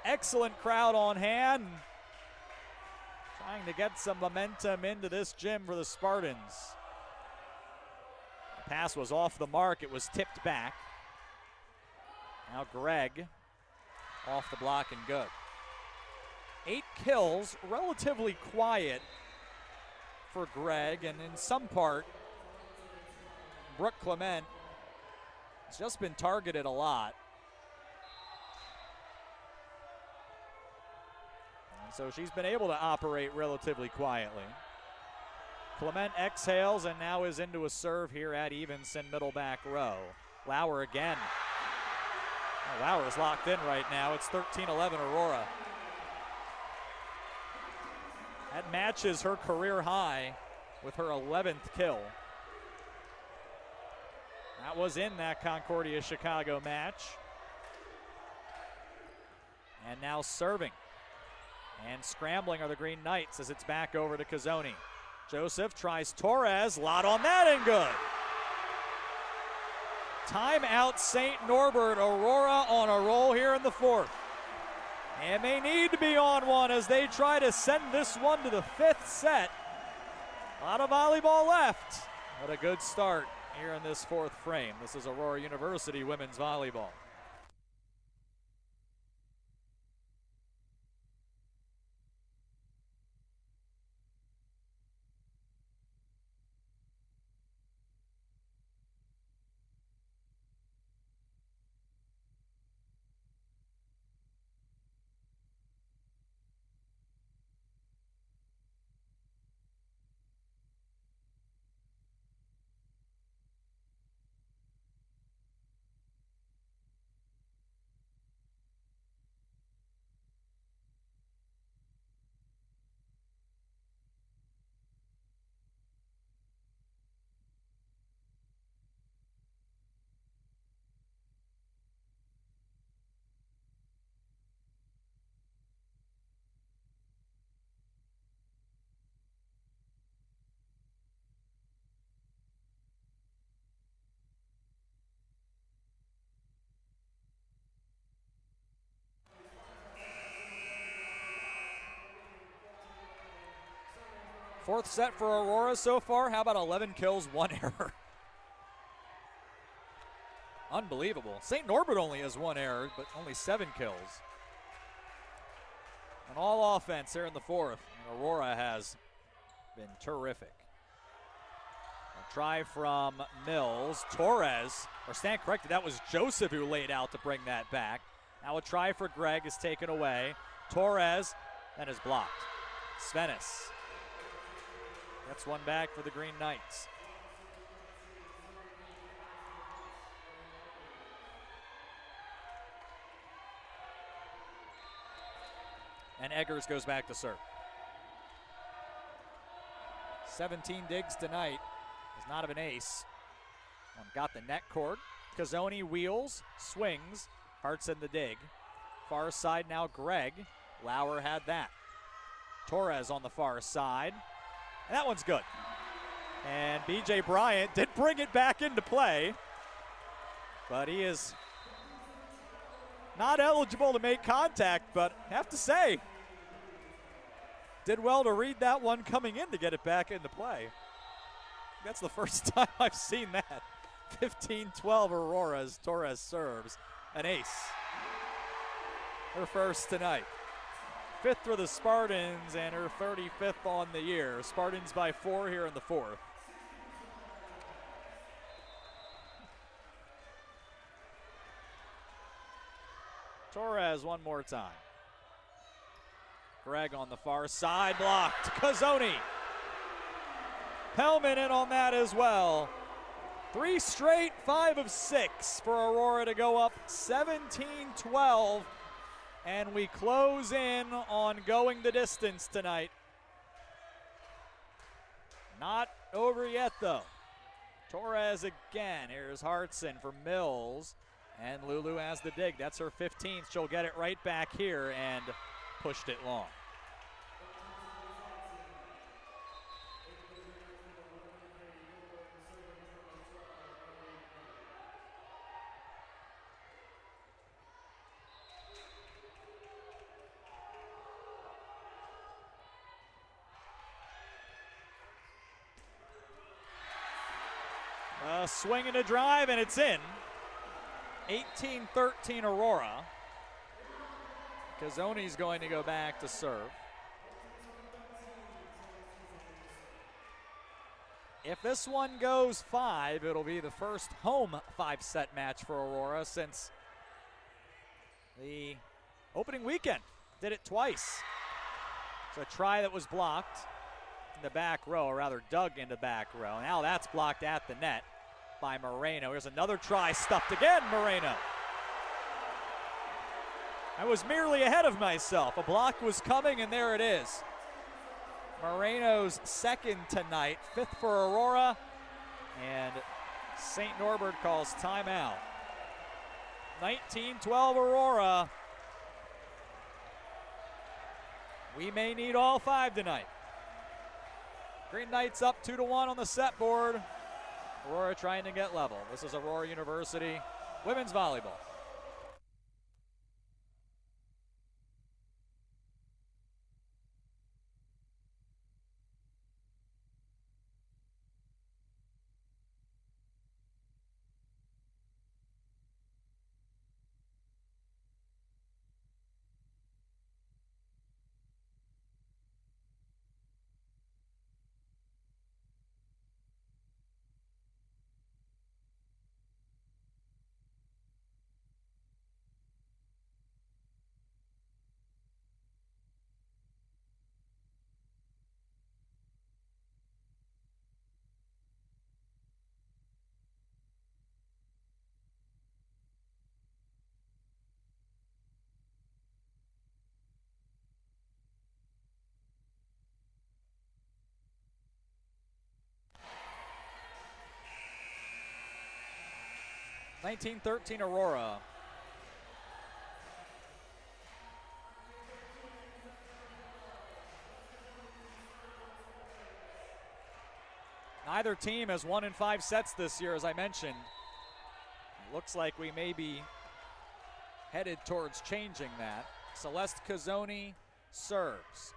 Excellent crowd on hand. Trying to get some momentum into this gym for the Spartans. The pass was off the mark. It was tipped back. Now Gregg off the block and good. 8 kills, relatively quiet for Gregg, and in some part, Brooke Clement has just been targeted a lot. And so she's been able to operate relatively quietly. Clement exhales and now is into a serve here at Evenson, middle back row. Lauer again. Oh, Lauer's locked in right now. It's 13-11 Aurora. That matches her career high with her 11th kill. That was in that Concordia Chicago match. And now serving. And scrambling are the Green Knights as it's back over to Cazzoni. Joseph tries Torres, lot on that and good. Timeout St. Norbert. Aurora on a roll here in the fourth. And they need to be on one as they try to send this one to the 5th set. A lot of volleyball left. What a good start here in this 4th frame. This is Aurora University women's volleyball. Fourth set for Aurora so far. How about 11 kills, 1 error? Unbelievable. St. Norbert only has 1 error, but only 7 kills. And all offense here in the fourth. And Aurora has been terrific. A try from Mills. Torres, or stand corrected, that was Joseph who laid out to bring that back. Now a try for Greg is taken away. Torres, that is blocked. Svenis gets one back for the Green Knights. And Eggers goes back to serve. 17 digs tonight. Is not of an ace. One got the net cord. Cazzoni wheels, swings, Hart's in the dig. Far side now Greg. Lauer had that. Torres on the far side. And that one's good. And BJ Bryant did bring it back into play, but he is not eligible to make contact, but I have to say, did well to read that one coming in to get it back into play. That's the first time I've seen that. 15-12 Aurora as Torres serves. An ace. Her first tonight. 5th for the Spartans and her 35th on the year. Spartans by 4 here in the fourth. Torres one more time. Greg on the far side, blocked. Cazzoni. Hellman in on that as well. 3 straight, 5 of 6 for Aurora to go up 17-12. And we close in on going the distance tonight. Not over yet though. Torres again. Here's Hartson for Mills. And Lulu has the dig. That's her 15th. She'll get it right back here and pushed it long. A swing and a drive, and it's in. 18-13 Aurora. Cazzoni's going to go back to serve. If this one goes 5, it'll be the first home 5-set match for Aurora since the opening weekend. Did it twice. It's a try that was blocked in the back row, or rather dug into back row. Now that's blocked at the net by Moreno. Here's another try, stuffed again, Moreno. I was merely ahead of myself. A block was coming, and there it is. Moreno's second tonight, 5th for Aurora, and St. Norbert calls timeout. 19-12 Aurora. We may need all 5 tonight. Green Knights up 2-1 on the set board. Aurora trying to get level. This is Aurora University women's volleyball. (19-13) Aurora. Neither team has won in 5 sets this year, as I mentioned. It looks like we may be headed towards changing that. Celeste Cazzoni serves.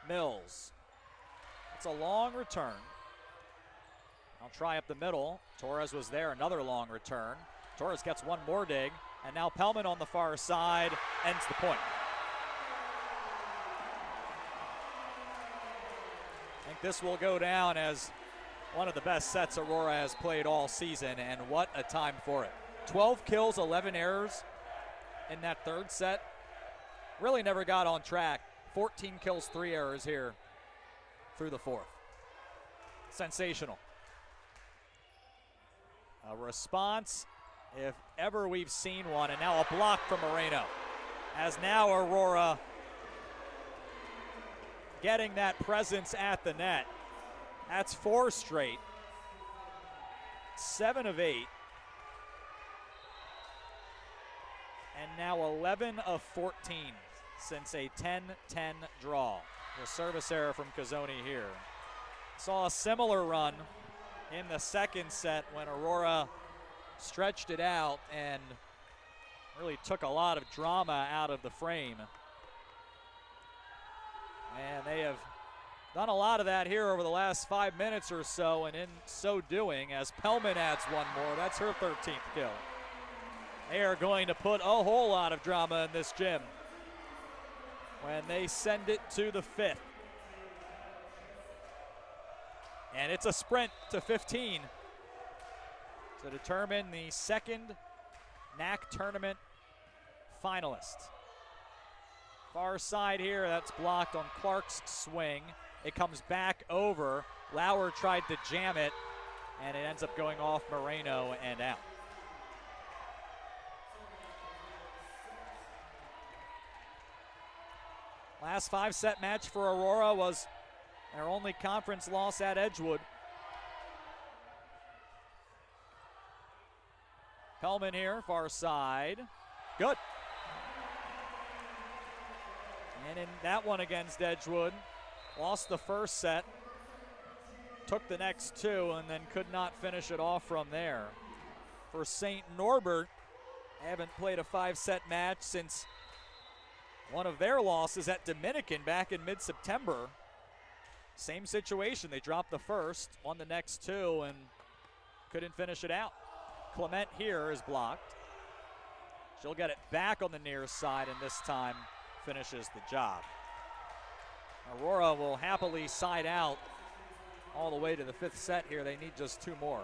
Mills It's a long return. I'll try up the middle. Torres was there, another long return. Torres gets one more dig, and now Pellman on the far side ends the point. I think this will go down as one of the best sets Aurora has played all season, and what a time for it. 12 kills, 11 errors in that third set. Really never got on track. 14 kills, 3 errors here through the fourth. Sensational. A response, if ever we've seen one, and now a block from Moreno. As now Aurora getting that presence at the net. That's 4 straight. 7 of 8. And now 11 of 14 since a 10-10 draw. The service error from Cazzoni here. Saw a similar run in the second set when Aurora stretched it out and really took a lot of drama out of the frame. And they have done a lot of that here over the last 5 minutes or so, and in so doing, as Pellman adds one more, that's her 13th kill. They are going to put a whole lot of drama in this gym when they send it to the 5th. And it's a sprint to 15 to determine the second NAC tournament finalist. Far side here, that's blocked on Clark's swing. It comes back over. Lauer tried to jam it, and it ends up going off Moreno and out. Last 5-set match for Aurora was their only conference loss at Edgewood. Pellman here, far side. Good. And in that one against Edgewood, lost the first set, took the next 2, and then could not finish it off from there. For St. Norbert, they haven't played a 5-set match since one of their losses at Dominican back in mid-September. Same situation, they dropped the first, won the next 2, and couldn't finish it out. Clement here is blocked. She'll get it back on the near side, and this time finishes the job. Aurora will happily side out all the way to the 5th set here. They need just 2 more.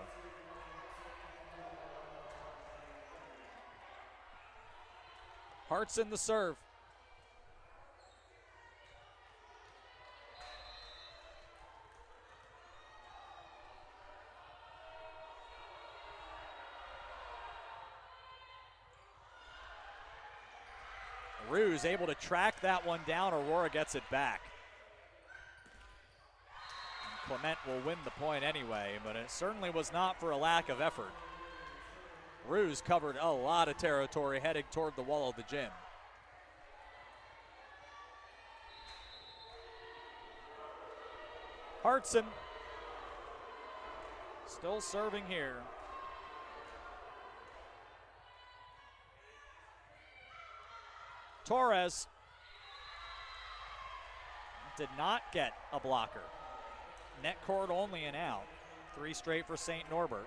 Hartson the serve. Ruse able to track that one down. Aurora gets it back. And Clement will win the point anyway, but it certainly was not for a lack of effort. Ruse covered a lot of territory heading toward the wall of the gym. Hartson still serving here. Torres did not get a blocker. Net cord only and out. 3 straight for St. Norbert.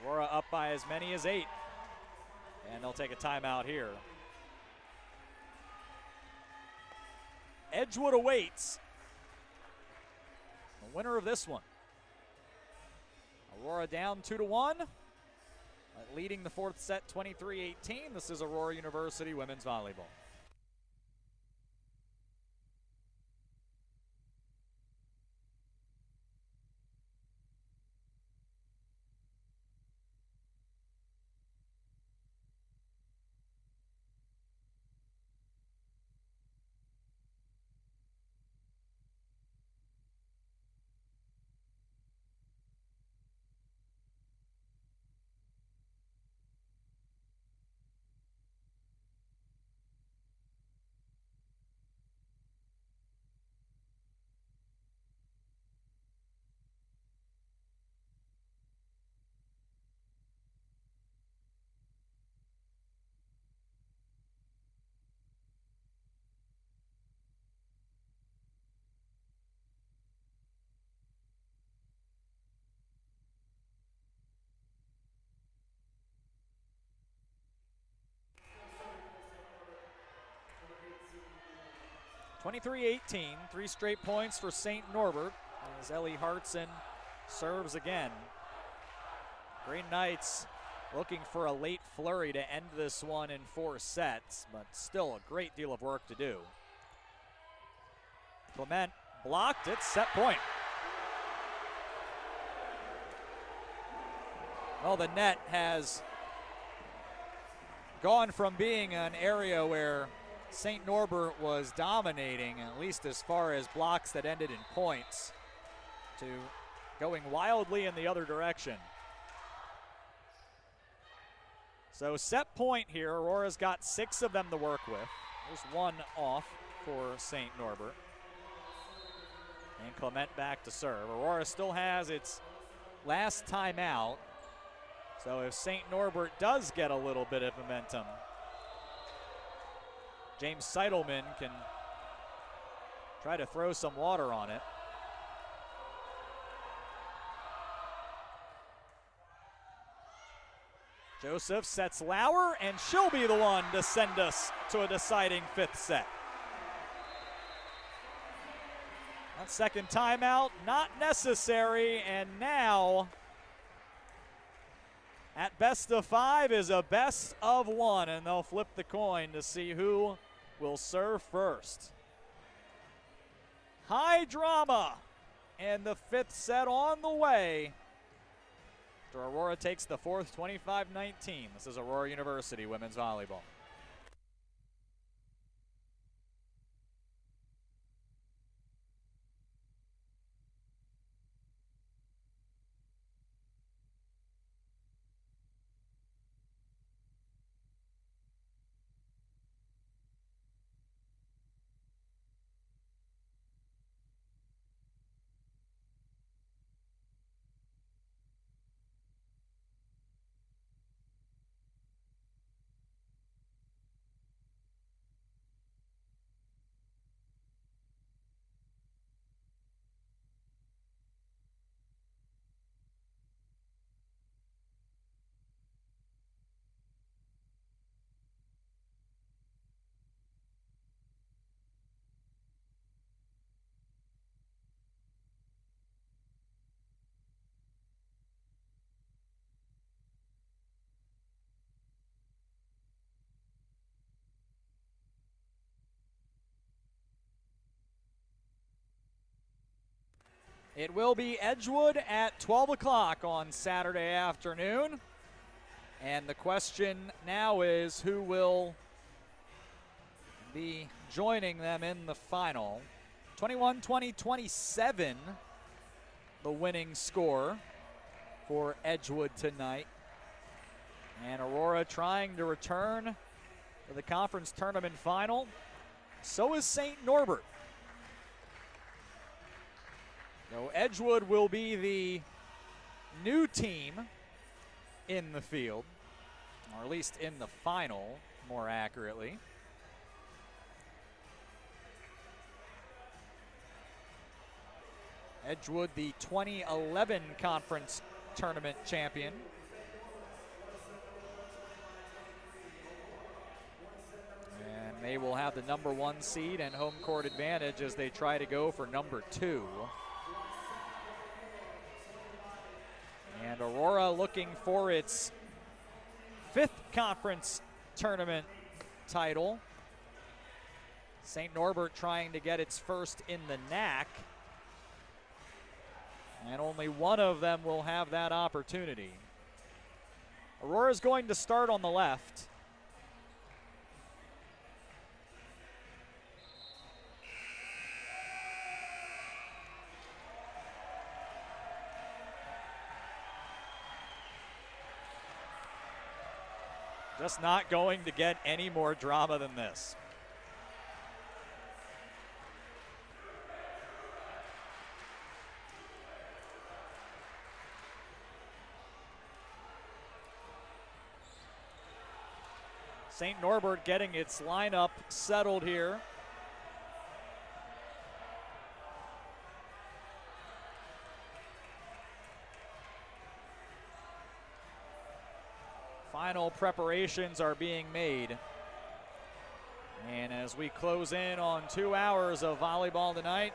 Aurora up by as many as 8. And they'll take a timeout here. Edgewood awaits the winner of this one. Aurora down 2-1. Leading the 4th set 23-18. This is Aurora University Women's Volleyball. 23-18, 3 straight points for St. Norbert as Ellie Hartson serves again. Green Knights looking for a late flurry to end this one in 4 sets, but still a great deal of work to do. Clement blocked it, set point. Well, the net has gone from being an area where St. Norbert was dominating, at least as far as blocks that ended in points, to going wildly in the other direction. So set point here, Aurora's got 6 of them to work with. There's 1 off for St. Norbert. And Clement back to serve. Aurora still has its last timeout. So if St. Norbert does get a little bit of momentum, James Seidelman can try to throw some water on it. Joseph sets Lauer, and she'll be the one to send us to a deciding 5th set. That second timeout, not necessary, and now at best of 5 is a best of 1, and they'll flip the coin to see who will serve first. High drama, and the 5th set on the way. After Aurora takes the 4th, 25-19. This is Aurora University women's volleyball. It will be Edgewood at 12 o'clock on Saturday afternoon. And the question now is who will be joining them in the final. 21-20-27, the winning score for Edgewood tonight. And Aurora trying to return to the conference tournament final. So is St. Norbert. So Edgewood will be the new team in the field, or at least in the final, more accurately. Edgewood, the 2011 conference tournament champion. And they will have the number 1 seed and home court advantage as they try to go for number 2. And Aurora looking for its 5th conference tournament title. St. Norbert trying to get its first in the NAC. And only one of them will have that opportunity. Aurora's going to start on the left. Just not going to get any more drama than this. St. Norbert getting its lineup settled here. Final preparations are being made. And as we close in on 2 hours of volleyball tonight,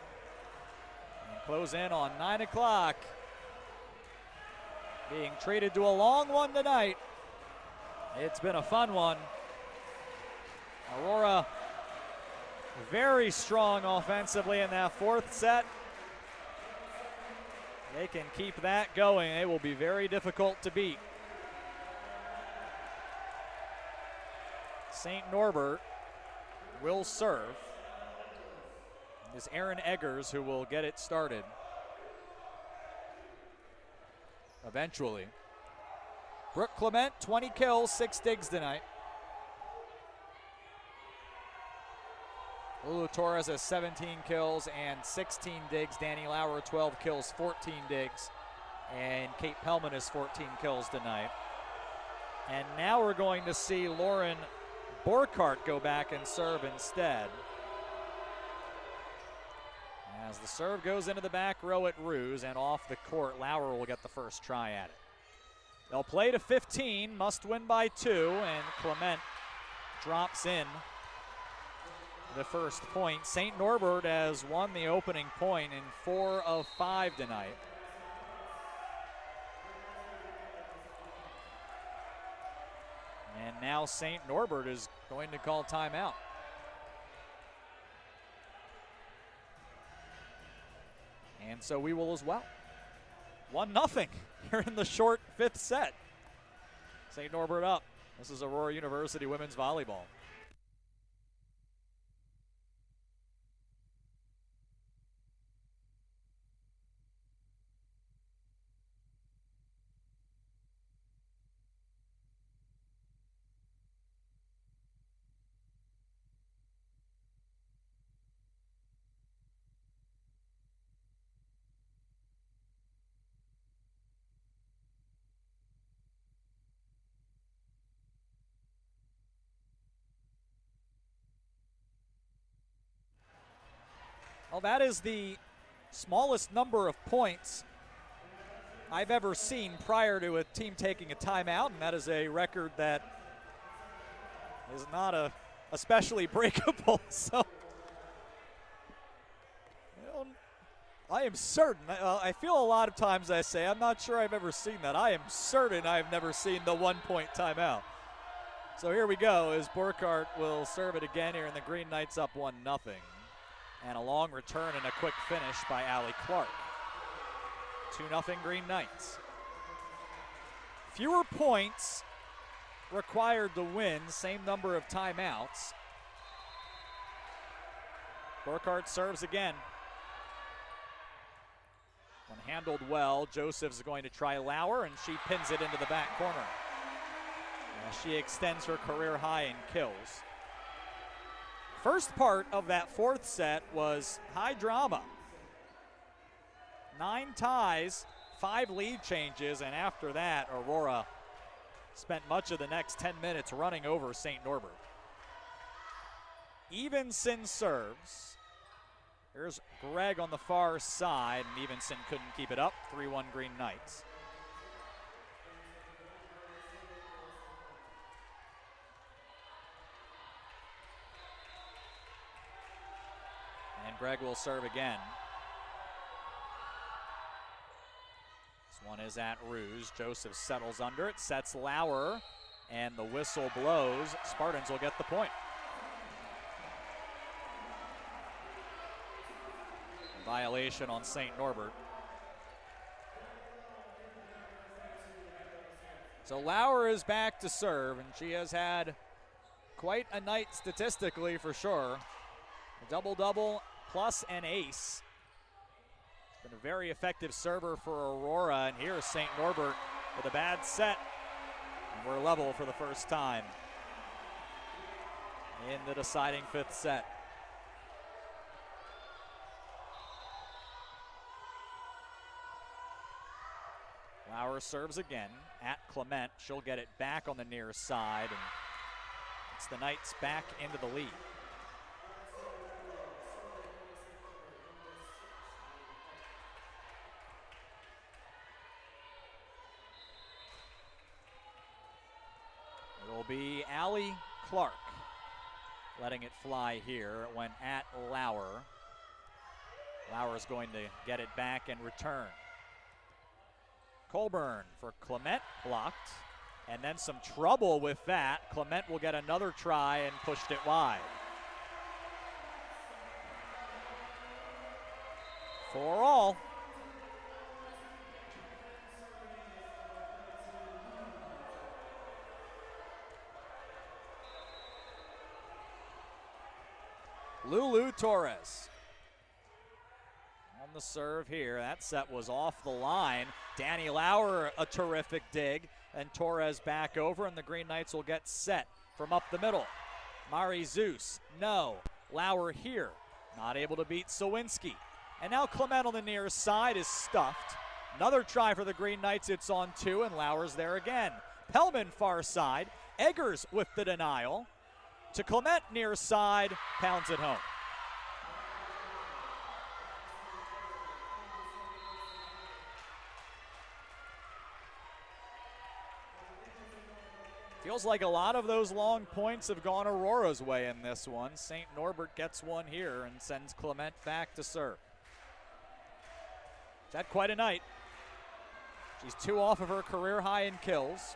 and close in on 9 o'clock, being treated to a long one tonight. It's been a fun one. Aurora very strong offensively in that 4th set. They can keep that going. It will be very difficult to beat. St. Norbert will serve. It's Aaron Eggers who will get it started eventually. Brooke Clement, 20 kills, 6 digs tonight. Lulu Torres has 17 kills and 16 digs. Danny Lauer, 12 kills, 14 digs. And Kate Pellman has 14 kills tonight. And now we're going to see Lauren Borkart go back and serve instead. As the serve goes into the back row at Ruse and off the court, Lauer will get the first try at it. They'll play to 15, must win by 2, and Clement drops in the first point. St. Norbert has won the opening point in 4 of 5 tonight. And now St. Norbert is going to call timeout. And so we will as well. 1-0 here in the short 5th set. St. Norbert up. This is Aurora University women's volleyball. Well, that is the smallest number of points I've ever seen prior to a team taking a timeout, and that is a record that is not especially breakable. So, I am certain. I feel a lot of times I say, I'm not sure I've ever seen that. I am certain I've never seen the 1-point timeout. So here we go as Borkart will serve it again here, and the Green Knights up 1-0. And a long return and a quick finish by Allie Clark. 2-0 Green Knights. Fewer points required to win, same number of timeouts. Borkart serves again. When handled well, Joseph's going to try Lauer, and she pins it into the back corner. She extends her career high in kills. First part of that 4th set was high drama. 9 ties, 5 lead changes, and after that, Aurora spent much of the next 10 minutes running over St. Norbert. Evenson serves. Here's Gregg on the far side, and Evenson couldn't keep it up. 3-1 Green Knights. And Gregg will serve again. This one is at Ruse. Joseph settles under it, sets Lauer, and the whistle blows. Spartans will get the point. Violation on St. Norbert. So Lauer is back to serve, and she has had quite a night statistically for sure. A double-double plus an ace. It's been a very effective server for Aurora, and here's St. Norbert with a bad set. And we're level for the first time in the deciding 5th set. Lauer serves again at Clement. She'll get it back on the near side, and it's the Knights back into the lead. It'll be Allie Clark letting it fly here. It went at Lauer. Lauer's going to get it back and return. Colburn for Clement, blocked. And then some trouble with that. Clement will get another try and pushed it wide. 4-all. Lulu Torres on the serve here. That set was off the line. Danny Lauer, a terrific dig. And Torres back over, and the Green Knights will get set from up the middle. Mari Zeus, no. Lauer here, not able to beat Sawinski. And now Clement on the near side is stuffed. Another try for the Green Knights, it's on 2, and Lauer's there again. Pellman far side, Eggers with the denial. To Clement near side, pounds it home. Feels like a lot of those long points have gone Aurora's way in this one. St. Norbert gets one here and sends Clement back to serve. She's had quite a night. She's 2 off of her career high in kills.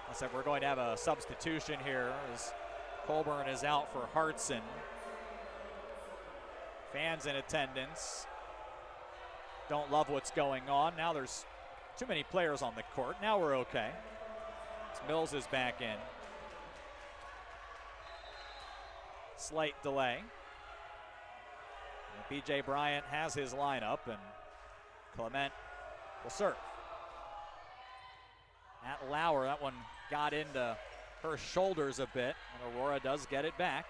I said we're going to have a substitution here as Colburn is out for Hartson. Fans in attendance don't love what's going on. Now there's too many players on the court. Now we're okay. Mills is back in. Slight delay. And BJ Bryant has his lineup, and Clement will serve. At Lauer, that one got into her shoulders a bit, and Aurora does get it back.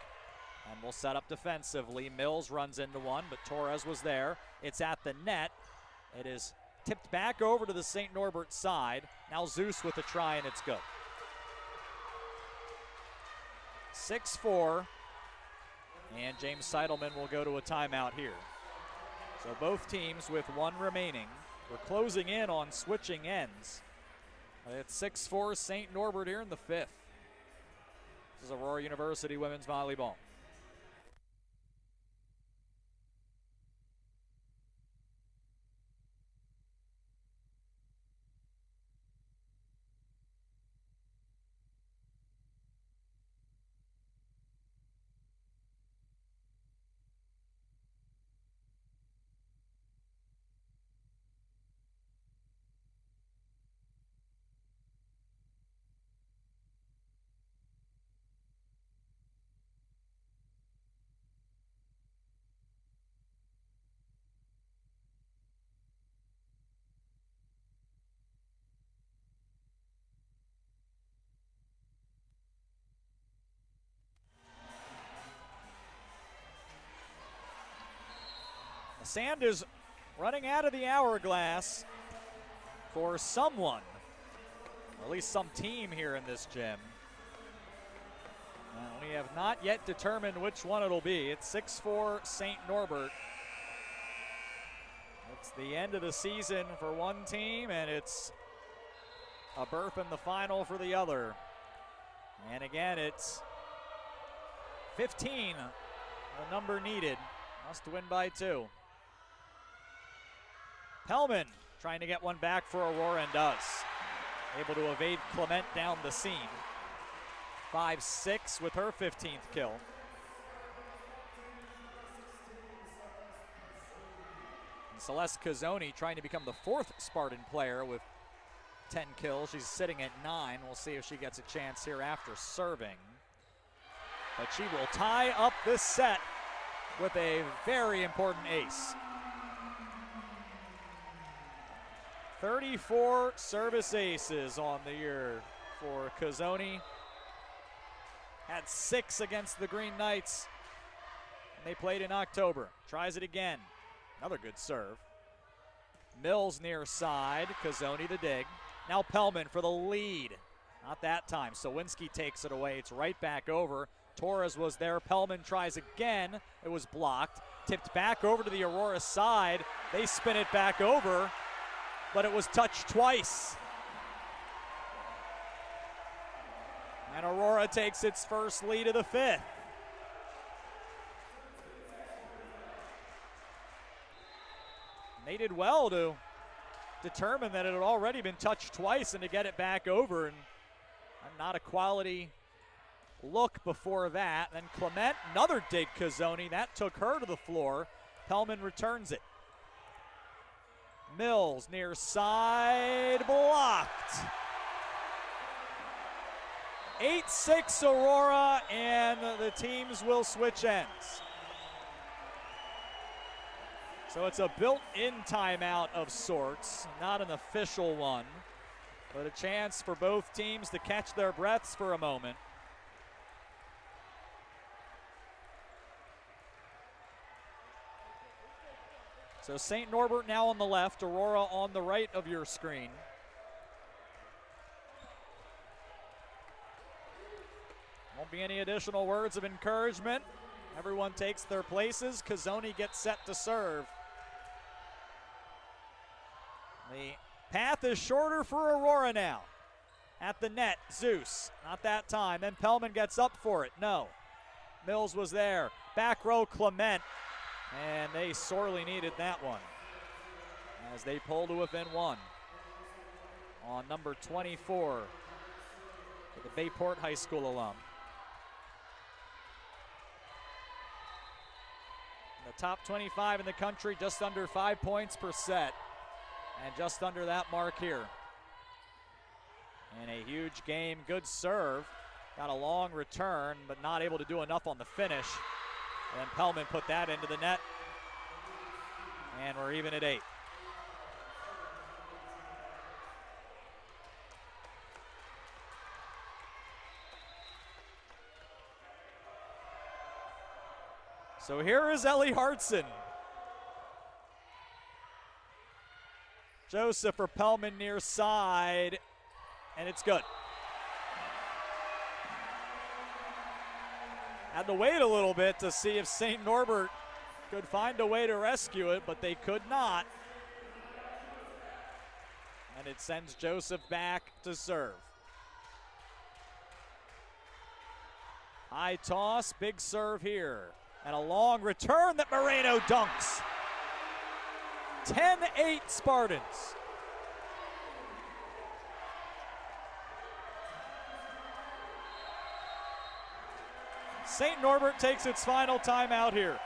And we'll set up defensively. Mills runs into one, but Torres was there. It's at the net. It is tipped back over to the St. Norbert side. Now Zeus with a try, and it's good. 6-4, and James Seidelman will go to a timeout here. So both teams with one remaining. We're closing in on switching ends. It's 6-4 St. Norbert here in the 5th. This is Aurora University women's volleyball. Sand is running out of the hourglass for someone, or at least some team here in this gym. We have not yet determined which one it'll be. It's 6-4 St. Norbert. It's the end of the season for one team, and it's a berth in the final for the other. And again, it's 15, the number needed. Must win by 2. Pellman trying to get one back for Aurora and does. Able to evade Clement down the seam. 5-6 with her 15th kill. And Celeste Cazzoni trying to become the 4th Spartan player with 10 kills. She's sitting at 9. We'll see if she gets a chance here after serving. But she will tie up this set with a very important ace. 34 service aces on the year for Cazzoni. Had 6 against the Green Knights. And they played in October. Tries it again. Another good serve. Mills near side. Cazzoni the dig. Now Pellman for the lead. Not that time. Sawinski takes it away. It's right back over. Torres was there. Pellman tries again. It was blocked. Tipped back over to the Aurora side. They spin it back over. but it was touched twice. And Aurora takes its first lead of the fifth. They did well to determine that it had already been touched twice and to get it back over, and not a quality look before that. Then Clement, another dig Cazzoni. That took her to the floor. Pellman returns it. Mills near side, blocked. 8-6 Aurora, and the teams will switch ends. So it's a built-in timeout of sorts, not an official one, but a chance for both teams to catch their breaths for a moment. So St. Norbert now on the left, Aurora on the right of your screen. Won't be any additional words of encouragement. Everyone takes their places. Cazzoni gets set to serve. The path is shorter for Aurora now. At the net, Zeus, not that time. Then Pellman gets up for it, no. Mills was there. Back row, Clement. And they sorely needed that one as they pull to within one on number 24 for the Bayport High School alum. The top 25 in the country, just under 5 points per set, and just under that mark here. In a huge game, good serve. Got a long return, but not able to do enough on the finish. And Pellman put that into the net. And we're even at 8. So here is Ellie Hartson. Joseph for Pellman near side, and it's good. Had to wait a little bit to see if St. Norbert could find a way to rescue it, but they could not. And it sends Joseph back to serve. High toss, big serve here. And a long return that Moreno dunks. 10-8 Spartans. St. Norbert takes its final timeout here.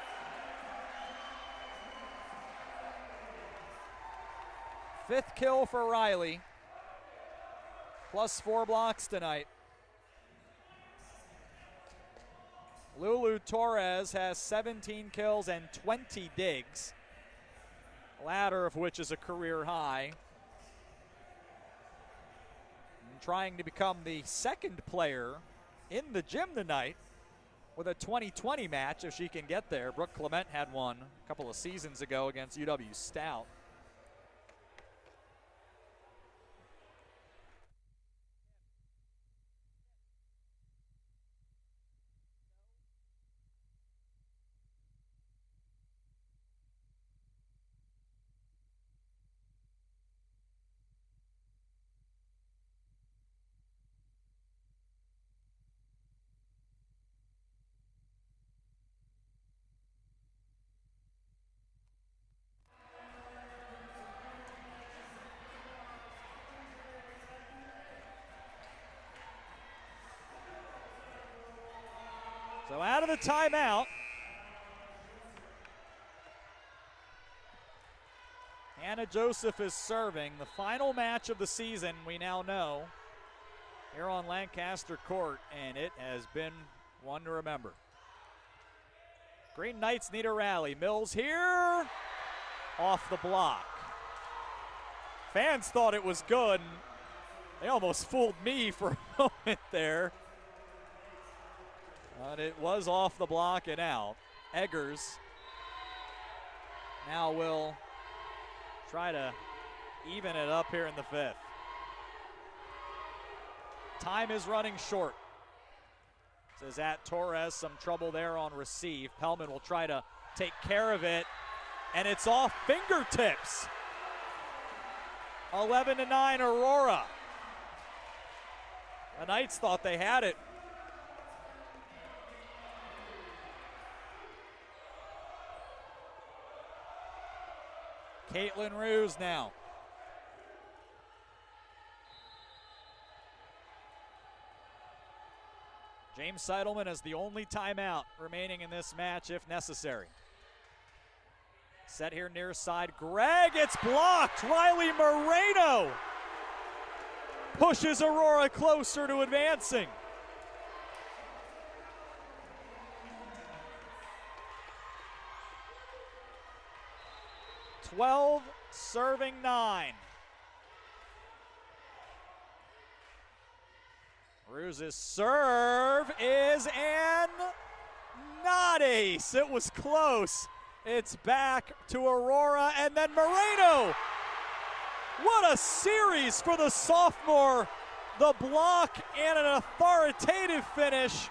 Fifth kill for Riley. Plus 4 blocks tonight. Lulu Torres has 17 kills and 20 digs, latter of which is a career high. And trying to become the second player in the gym tonight with a 2020 match if she can get there. Brooke Clement had one a couple of seasons ago against UW Stout. So out of the timeout, Hannah Joseph is serving. The final match of the season, we now know, here on Lancaster Court, and it has been one to remember. Green Knights need a rally. Mills here, off the block. Fans thought it was good. They almost fooled me for a moment there. But it was off the block and out. Eggers now will try to even it up here in the fifth. Time is running short. Says at Torres, some trouble there on receive. Pellman will try to take care of it, and it's off fingertips. 11-9 Aurora. The Knights thought they had it. Caitlin Ruse now. James Seidelman has the only timeout remaining in this match if necessary. Set here near side. Gregg, it's blocked. Riley Moreno pushes Aurora closer to advancing. 12 serving 9. Ruse's serve is not ace. It was close. It's back to Aurora, and then Moreno. What a series for the sophomore. The block and an authoritative finish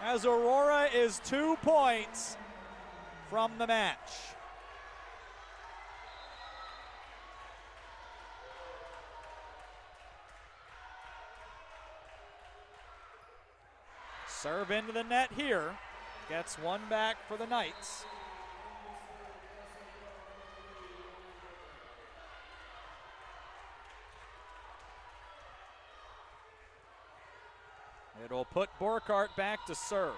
as Aurora is 2 points from the match. Serve into the net here. Gets one back for the Knights. It'll put Burkhart back to serve.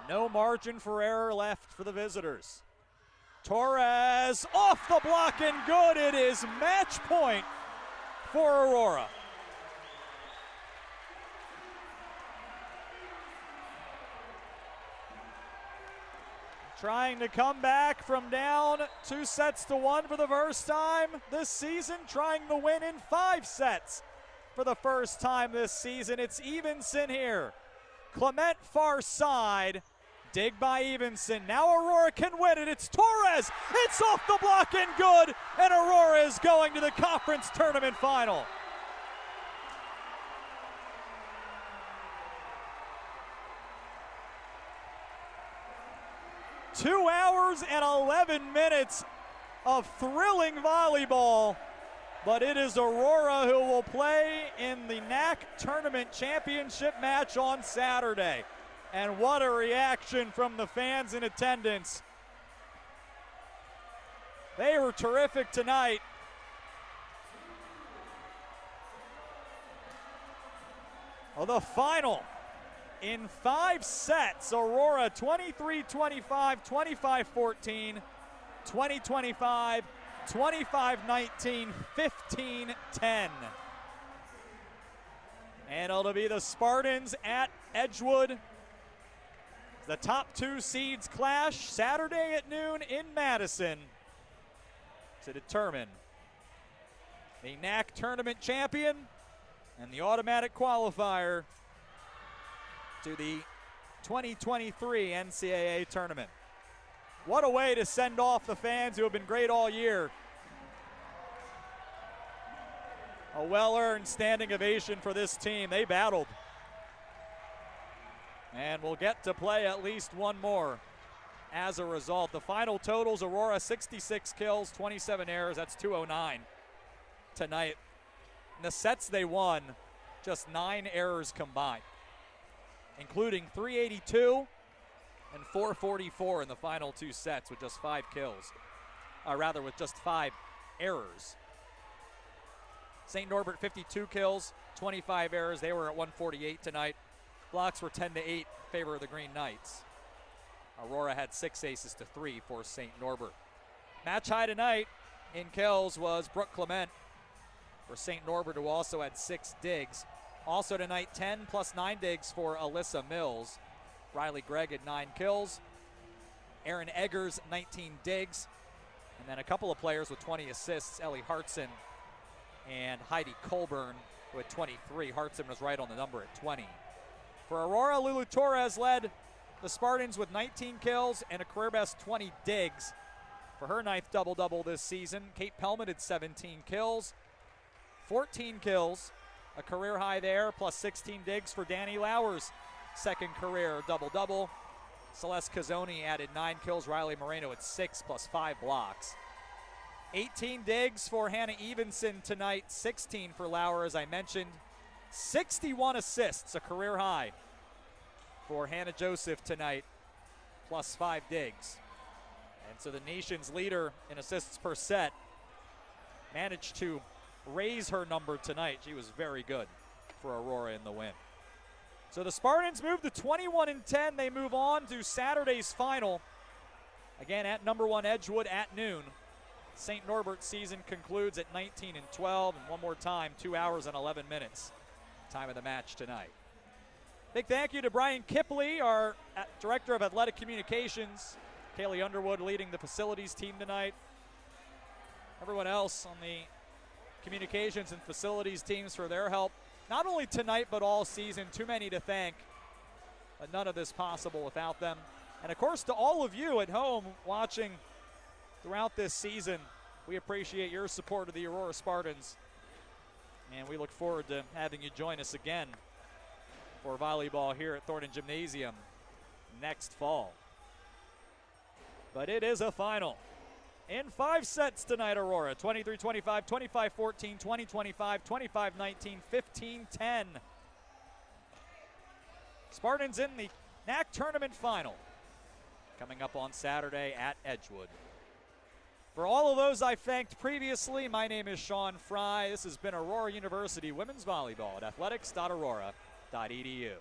No margin for error left for the visitors. Torres off the block and good. It is match point for Aurora. Trying to come back from down 2-1 for the first time this season, trying to win in 5 sets for the first time this season. It's Evenson here. Clement far side, dig by Evenson. Now Aurora can win it. It's Torres. It's off the block and good, and Aurora is going to the conference tournament final. Two hours and 11 minutes of thrilling volleyball, but it is Aurora who will play in the NAC Tournament Championship match on Saturday. And what a reaction from the fans in attendance. They were terrific tonight. Well, the final in 5 sets, Aurora 23-25, 25-14, 20-25, 25-19, 15-10. And it'll be the Spartans at Edgewood. The top 2 seeds clash Saturday at noon in Madison to determine the NAC tournament champion and the automatic qualifier to the 2023 NCAA tournament. What a way to send off the fans who have been great all year. A well-earned standing ovation for this team. They battled. And we'll get to play at least one more as a result. The final totals, Aurora 66 kills, 27 errors. That's 209 tonight. In the sets they won, just 9 errors combined, including 382 and 444 in the final 2 sets with just 5 kills. With just 5 errors. St. Norbert 52 kills, 25 errors. They were at 148 tonight. Blocks were 10-8 in favor of the Green Knights. Aurora had 6 aces to 3 for St. Norbert. Match high tonight in kills was Brooke Clement for St. Norbert, who also had 6 digs. Also tonight, 10 plus 9 digs for Alyssa Mills. Riley Gregg had 9 kills. Aaron Eggers, 19 digs. And then a couple of players with 20 assists, Ellie Hartson and Heidi Colburn, who had 23. Hartson was right on the number at 20. For Aurora, Lulu Torres led the Spartans with 19 kills and a career best 20 digs for her 9th double-double this season. Kate Pellman had 17 kills, 14 kills, a career high there, plus 16 digs for Danny Lauer's 2nd career double-double. Celeste Cazzoni added 9 kills. Riley Moreno at 6 plus 5 blocks. 18 digs for Hannah Evenson tonight, 16 for Lauer, as I mentioned. 61 assists, a career high for Hannah Joseph tonight, plus 5 digs. And so the nation's leader in assists per set managed to raise her number tonight. She was very good for Aurora in the win. So the Spartans move to 21-10. They move on to Saturday's final. Again, at number 1 Edgewood at noon. St. Norbert season concludes at 19-12. And one more time, 2 hours and 11 minutes. Time of the match tonight. Big thank you to Brian Kipley, our Director of Athletic Communications. Kaylee Underwood leading the facilities team tonight. Everyone else on the communications and facilities teams for their help, not only tonight but all season. Too many to thank, but none of this possible without them. And of course to all of you at home watching throughout this season, we appreciate your support of the Aurora Spartans, and we look forward to having you join us again for volleyball here at Thornton Gymnasium next fall. But it is a final. In 5 sets tonight, Aurora, 23-25, 25-14, 20-25, 25-19, 15-10. Spartans in the NAC tournament final, coming up on Saturday at Edgewood. For all of those I thanked previously, my name is Sean Fry. This has been Aurora University Women's Volleyball at athletics.aurora.edu.